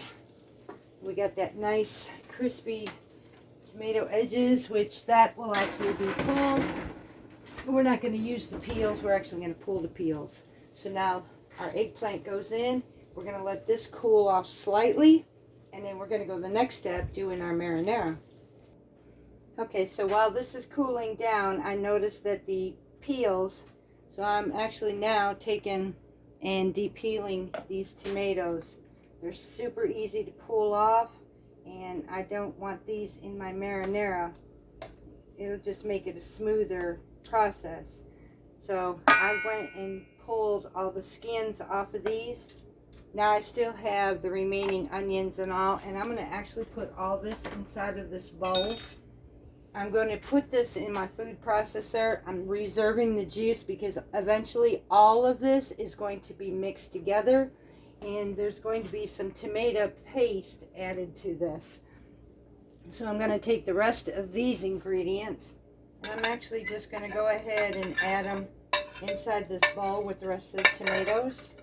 [SPEAKER 1] We got that nice crispy tomato edges, which that will actually be pulled. We're not going to use the peels, we're actually going to pull the peels. So now our eggplant goes in. We're going to let this cool off slightly, and then we're going to go the next step, doing our marinara. Okay, so while this is cooling down, I noticed that the peels, so I'm actually now taking and depeeling these tomatoes. They're super easy to pull off, and I don't want these in my marinara. It'll just make it a smoother process. So I went and pulled all the skins off of these. Now I still have the remaining onions and all, and I'm going to actually put all this inside of this bowl. I'm going to put this in my food processor. I'm reserving the juice because eventually all of this is going to be mixed together, and there's going to be some tomato paste added to this. So I'm going to take the rest of these ingredients, and I'm actually just going to go ahead and add them inside this bowl with the rest of the tomatoes.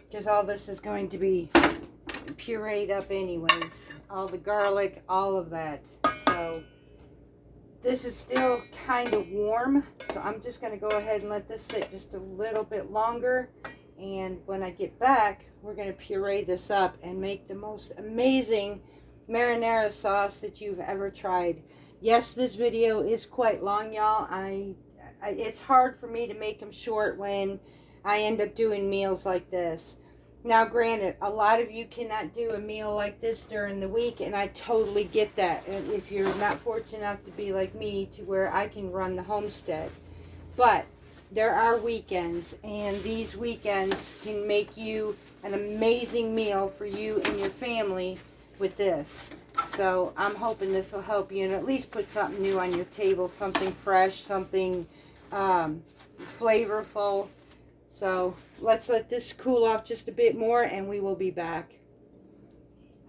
[SPEAKER 1] Because all this is going to be pureed up anyways. All the garlic, all of that. So So this is still kind of warm, so I'm just going to go ahead and let this sit just a little bit longer. And when I get back, we're going to puree this up and make the most amazing marinara sauce that you've ever tried. Yes, this video is quite long, y'all. It's hard for me to make them short when I end up doing meals like this. Now, granted, a lot of you cannot do a meal like this during the week, and I totally get that. If you're not fortunate enough to be like me, to where I can run the homestead. But there are weekends, and these weekends can make you an amazing meal for you and your family with this. So I'm hoping this will help you and at least put something new on your table, something fresh, something flavorful. So let's let this cool off just a bit more and we will be back.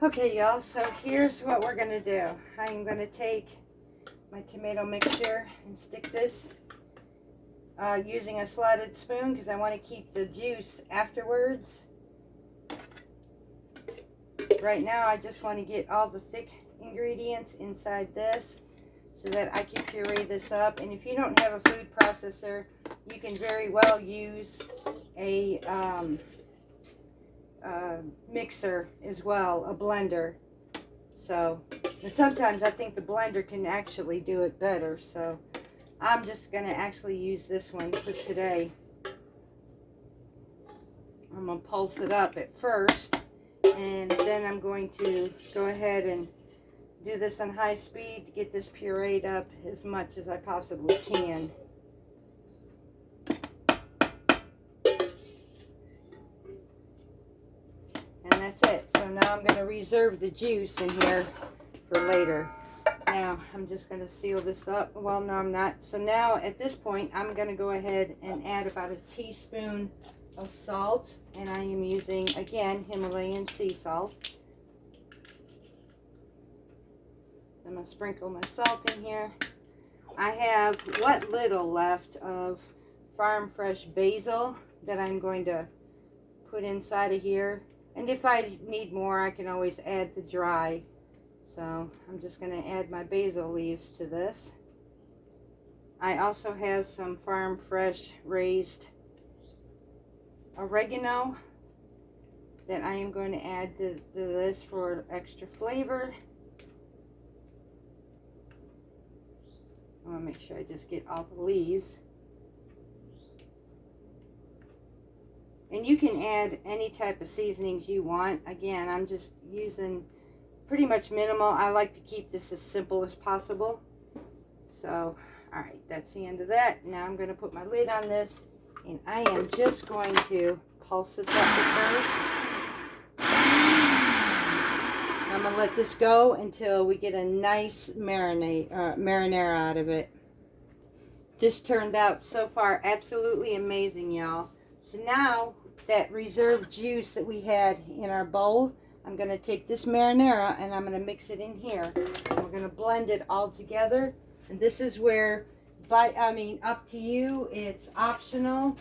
[SPEAKER 1] Okay, y'all, so here's what we're going to do. I'm going to take my tomato mixture and stick this using a slotted spoon because I want to keep the juice afterwards. Right now I just want to get all the thick ingredients inside this so that I can puree this up. And if you don't have a food processor, you can very well use a mixer as well, a blender. So, and sometimes I think the blender can actually do it better. So I'm just going to actually use this one for today. I'm going to pulse it up at first, and then I'm going to go ahead and do this on high speed to get this pureed up as much as I possibly can. And that's it. So now I'm going to reserve the juice in here for later. Now I'm just going to seal this up. Well, no, I'm not. So now at this point, I'm going to go ahead and add about a teaspoon of salt. And I am using, again, Himalayan sea salt. I'm going to sprinkle my salt in here. I have what little left of farm fresh basil that I'm going to put inside of here. And if I need more, I can always add the dry. So I'm just going to add my basil leaves to this. I also have some farm fresh raised oregano that I am going to add to this for extra flavor. I want to make sure I just get all the leaves. And you can add any type of seasonings you want. Again, I'm just using pretty much minimal. I like to keep this as simple as possible. So, alright, that's the end of that. Now I'm going to put my lid on this, and I am just going to pulse this up at first. I'm going to let this go until we get a nice marinara out of it. This turned out so far absolutely amazing, y'all. So now that reserved juice that we had in our bowl, I'm going to take this marinara and I'm going to mix it in here. And we're going to blend it all together. And this is where, up to you, it's optional.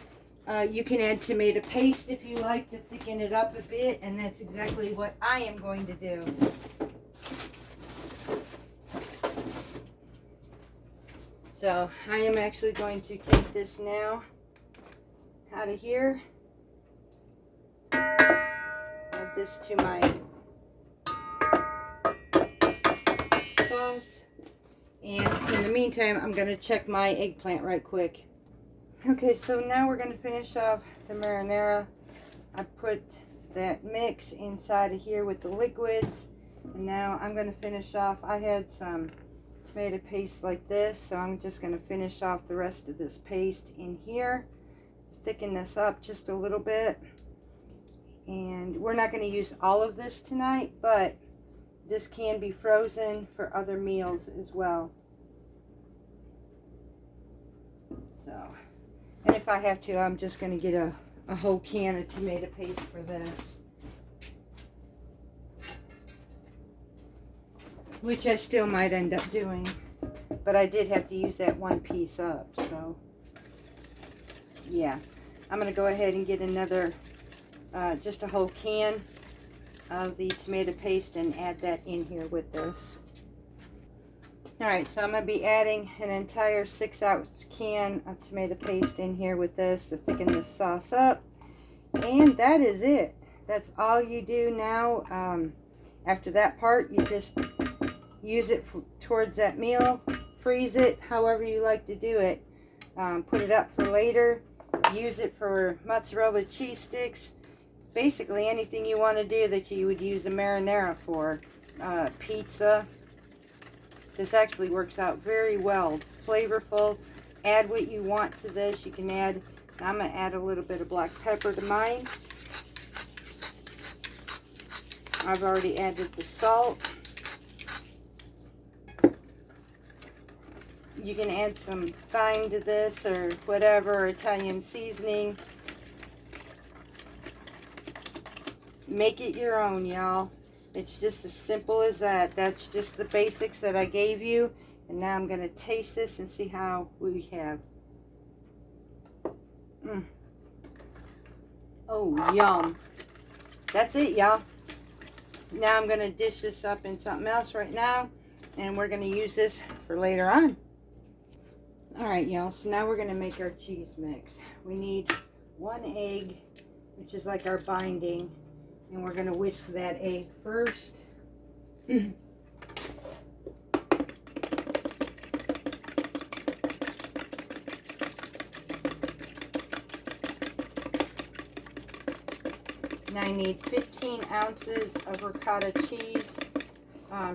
[SPEAKER 1] You can add tomato paste if you like to thicken it up a bit, and that's exactly what I am going to do. So I am actually going to take this now out of here. Add this to my sauce. And in the meantime, I'm going to check my eggplant right quick. Okay, so now we're going to finish off the marinara. I put that mix inside of here with the liquids. And now I'm going to finish off. I had some tomato paste like this, so I'm just going to finish off the rest of this paste in here. Thicken this up just a little bit. And we're not going to use all of this tonight, but this can be frozen for other meals as well. So, and if I have to, I'm just going to get a whole can of tomato paste for this. Which I still might end up doing. But I did have to use that one piece up, so yeah. I'm going to go ahead and get another, just a whole can of the tomato paste and add that in here with this. Alright, so I'm going to be adding an entire 6-ounce can of tomato paste in here with this to thicken this sauce up. And that is it. That's all you do now. After that part, you just use it towards that meal. Freeze it however you like to do it. Put it up for later. Use it for mozzarella cheese sticks. Basically anything you want to do that you would use a marinara for. Pizza. This actually works out very well. Flavorful. Add what you want to this. You can add, I'm going to add a little bit of black pepper to mine. I've already added the salt. You can add some thyme to this or whatever, Italian seasoning. Make it your own, y'all. It's just as simple as that. That's just the basics that I gave you. And now I'm going to taste this and see how we have. Oh, yum. That's it, y'all. Now I'm going to dish this up in something else right now. And we're going to use this for later on. Alright, y'all. So now we're going to make our cheese mix. We need 1 egg, which is like our binding. And we're going to whisk that egg first. And I need 15 ounces of ricotta cheese.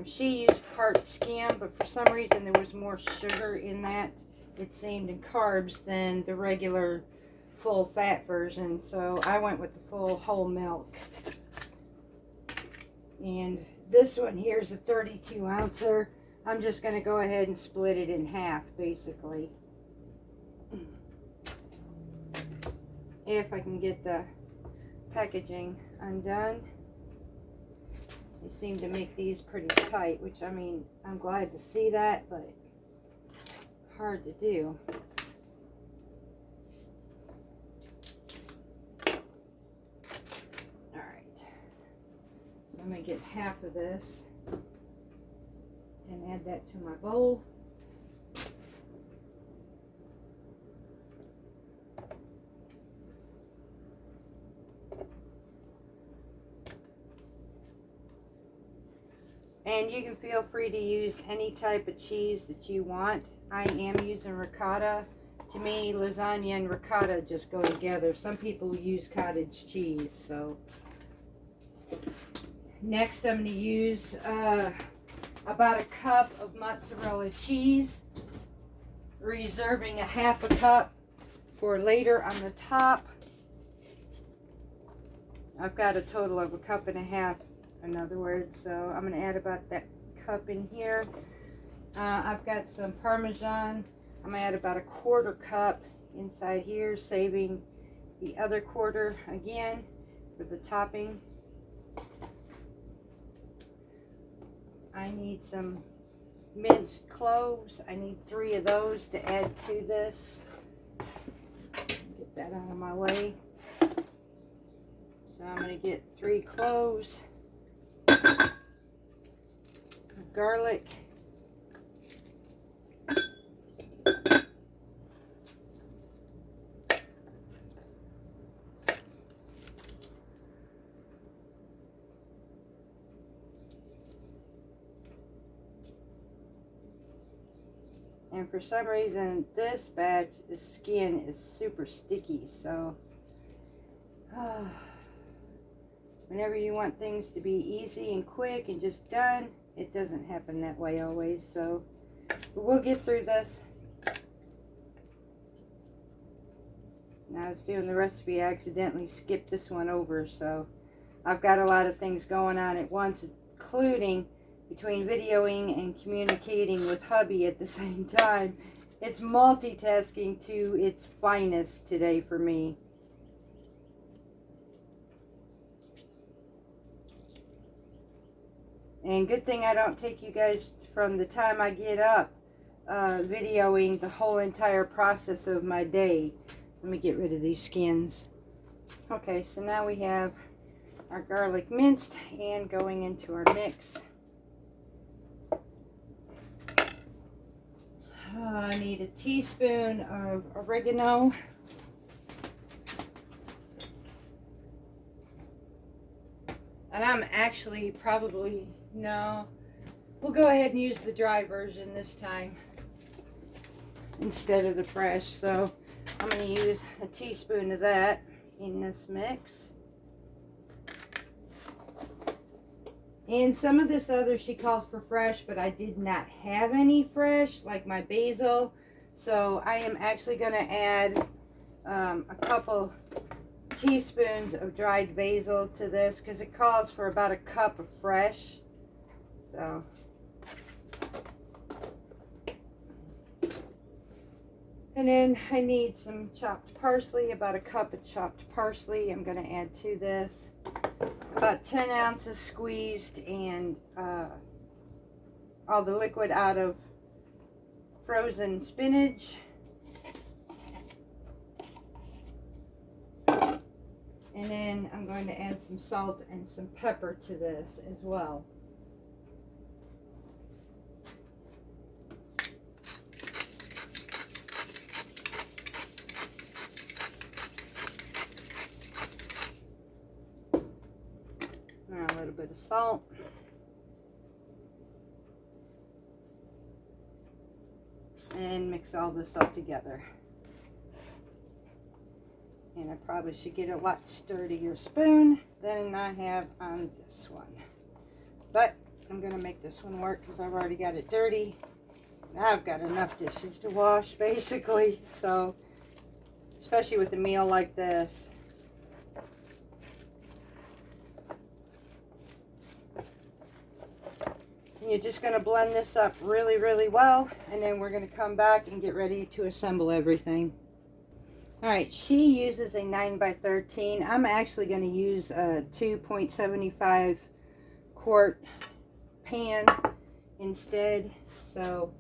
[SPEAKER 1] She used part skim, but for some reason there was more sugar in that. It seemed in carbs than the regular full fat version. So I went with the full whole milk. And this one here is a 32 ouncer. I'm just going to go ahead and split it in half, basically. If I can get the packaging undone. They seem to make these pretty tight, which, I mean, I'm glad to see that, but hard to do. I'm going to get half of this and add that to my bowl. And you can feel free to use any type of cheese that you want. I am using ricotta. To me, lasagna and ricotta just go together. Some people use cottage cheese, so... Next, I'm going to use about a cup of mozzarella cheese, reserving a half a cup for later on the top. I've got a total of a cup and a half, in other words, so I'm going to add about that cup in here. I've got some Parmesan. I'm going to add about a 1/4 cup inside here, saving the other 1/4 again for the topping. I need some minced cloves. I need 3 of those to add to this. Get that out of my way. So I'm going to get 3 cloves, garlic, and for some reason this batch, the skin is super sticky, so whenever you want things to be easy and quick and just done, it doesn't happen that way always, so but we'll get through this. Now I was doing the recipe, I accidentally skipped this one over, so I've got a lot of things going on at once, including between videoing and communicating with hubby at the same time. It's multitasking to its finest today for me. And good thing I don't take you guys from the time I get up videoing the whole entire process of my day. Let me get rid of these skins. Okay, so now we have our garlic minced and going into our mix. need a teaspoon of oregano. And I'm actually probably, no, we'll go ahead and use the dry version this time instead of the fresh. So I'm going to use a teaspoon of that in this mix. And some of this other she called for fresh, but I did not have any fresh, like my basil. So I am actually going to add a couple teaspoons of dried basil to this because it calls for about a cup of fresh. So and then I need some chopped parsley, about a cup of chopped parsley I'm going to add to this. About 10 ounces squeezed, and all the liquid out of frozen spinach. And then I'm going to add some salt and some pepper to this as well. Now a little bit of salt. And mix all this up together. And I probably should get a lot sturdier spoon than I have on this one. But I'm going to make this one work because I've already got it dirty. I've got enough dishes to wash basically. So, especially with a meal like this. And you're just going to blend this up really, really well. And then we're going to come back and get ready to assemble everything. Alright, she uses a 9x13. I'm actually going to use a 2.75 quart pan instead. So,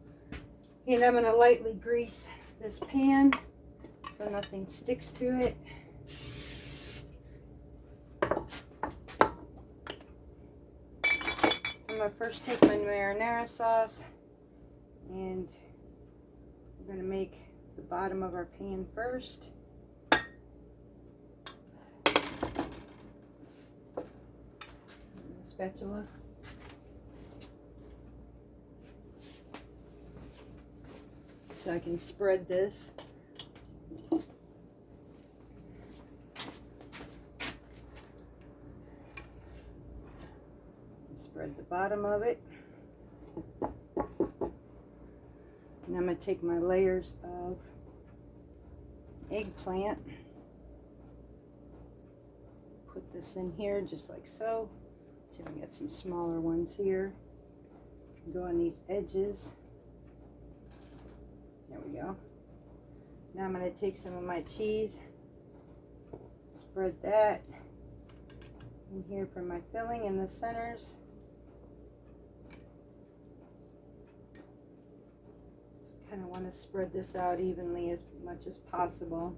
[SPEAKER 1] and I'm going to lightly grease this pan so nothing sticks to it. I'm going to first take my marinara sauce, and we're going to make the bottom of our pan first. Spatula. So I can spread this. Spread the bottom of it. And I'm going to take my layers of eggplant, put this in here just like so. See if I can get some smaller ones here. Go on these edges. There we go. Now I'm going to take some of my cheese, spread that in here for my filling in the centers. Kind of want to spread this out evenly as much as possible.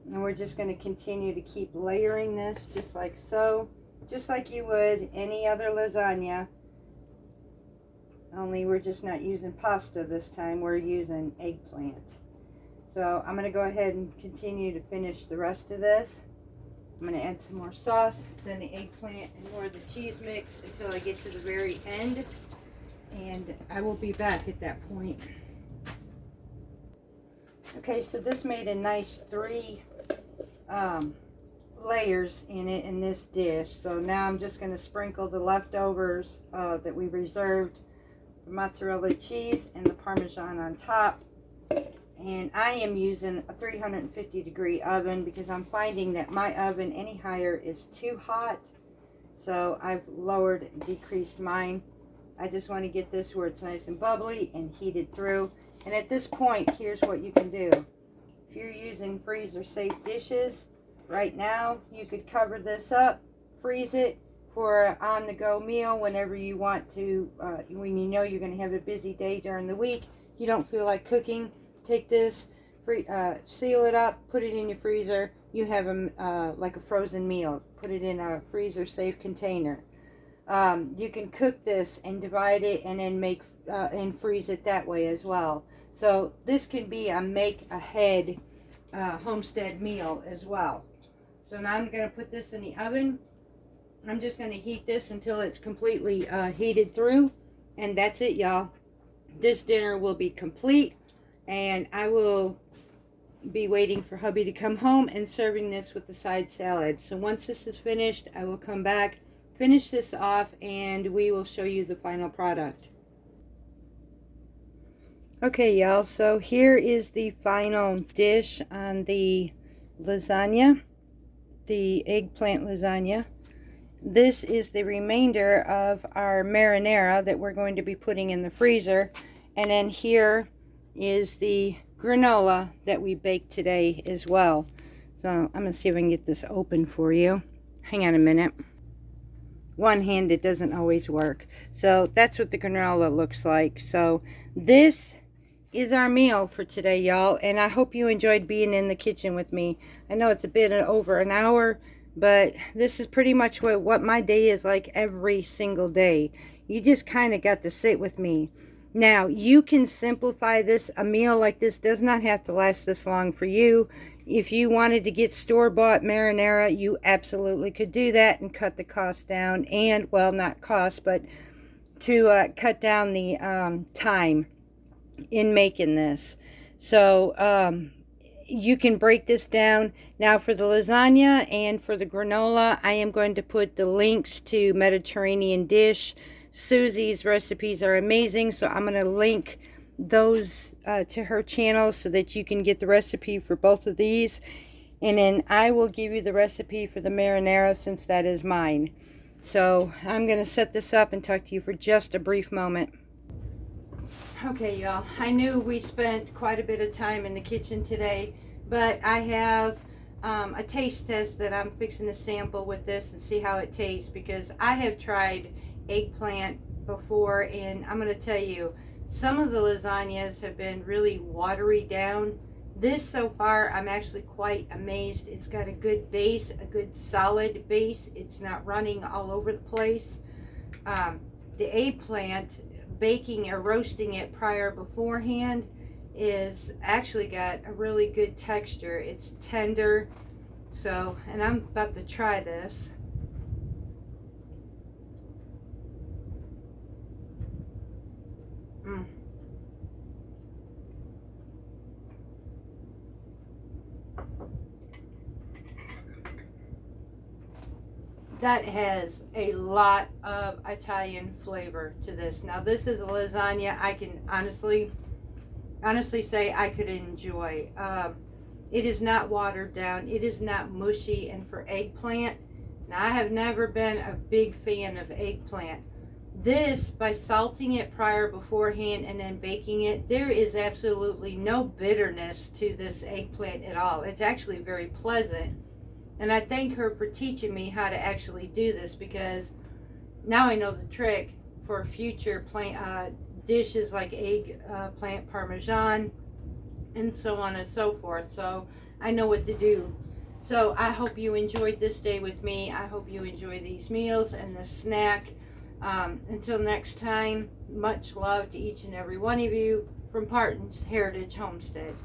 [SPEAKER 1] And we're just going to continue to keep layering this just like so, just like you would any other lasagna. Only we're just not using pasta this time, we're using eggplant. So I'm going to go ahead and continue to finish the rest of this. I'm going to add some more sauce, then the eggplant, and more of the cheese mix until I get to the very end. And I will be back at that point. Okay, so this made a nice 3 layers in it in this dish. So now I'm just going to sprinkle the leftovers that we reserved, the mozzarella cheese and the Parmesan on top. And I am using a 350-degree oven because I'm finding that my oven any higher is too hot. So I've lowered and decreased mine. I just want to get this where it's nice and bubbly and heated through. And at this point, here's what you can do. If you're using freezer-safe dishes, right now, you could cover this up, freeze it for an on-the-go meal whenever you want to, when you know you're going to have a busy day during the week. you don't feel like cooking, take this, seal it up, put it in your freezer. You have like a frozen meal. Put it in a freezer safe container. You can cook this and divide it and then make and freeze it that way as well. So this can be a make ahead homestead meal as well. So now I'm going to put this in the oven. I'm just going to heat this until it's completely heated through, and that's it, y'all. This dinner will be complete, and I will be waiting for hubby to come home and serving this with the side salad. So once this is finished, I will come back, finish this off, and we will show you the final product. Okay, y'all, so here is the final dish on the lasagna, the eggplant lasagna. This is the remainder of our marinara that we're going to be putting in the freezer. And then here is the granola that we baked today as well. So I'm going to see if I can get this open for you. Hang on a minute. One hand, it doesn't always work. So that's what the granola looks like. So this is our meal for today, y'all. And I hope you enjoyed being in the kitchen with me. I know it's a bit over an hour, but this is pretty much what my day is like every single day. You just kind of got to sit with me. Now, you can simplify this. A meal like this does not have to last this long for you. If you wanted to get store-bought marinara, you absolutely could do that and cut the cost down. And, well, not cost, but to cut down the time in making this. So, you can break this down. Now for the lasagna and for the granola, I am going to put the links to Mediterranean Dish. Susie's recipes are amazing, so I'm going to link those to her channel so that you can get the recipe for both of these. And then I will give you the recipe for the marinara since that is mine. So I'm going to set this up and talk to you for just a brief moment. Okay, y'all, I knew we spent quite a bit of time in the kitchen today, but I have a taste test that I'm fixing to sample with this and see how it tastes, because I have tried eggplant before, and I'm going to tell you, some of the lasagnas have been really watery down. This so far, I'm actually quite amazed. It's got a good base, a good solid base. It's not running all over the place. The eggplant, baking or roasting it beforehand is actually got a really good texture. It's tender. So, and I'm about to try this. That has a lot of Italian flavor to this. Now this is a lasagna I can honestly say I could enjoy. It is not watered down. It is not mushy. And for eggplant, now I have never been a big fan of eggplant. This, by salting it beforehand and then baking it, there is absolutely no bitterness to this eggplant at all. It's actually very pleasant. And I thank her for teaching me how to actually do this, because now I know the trick for future dishes like eggplant parmesan and so on and so forth. So I know what to do. So I hope you enjoyed this day with me. I hope you enjoy these meals and the snack. Until next time, much love to each and every one of you from Parton's Heritage Homestead.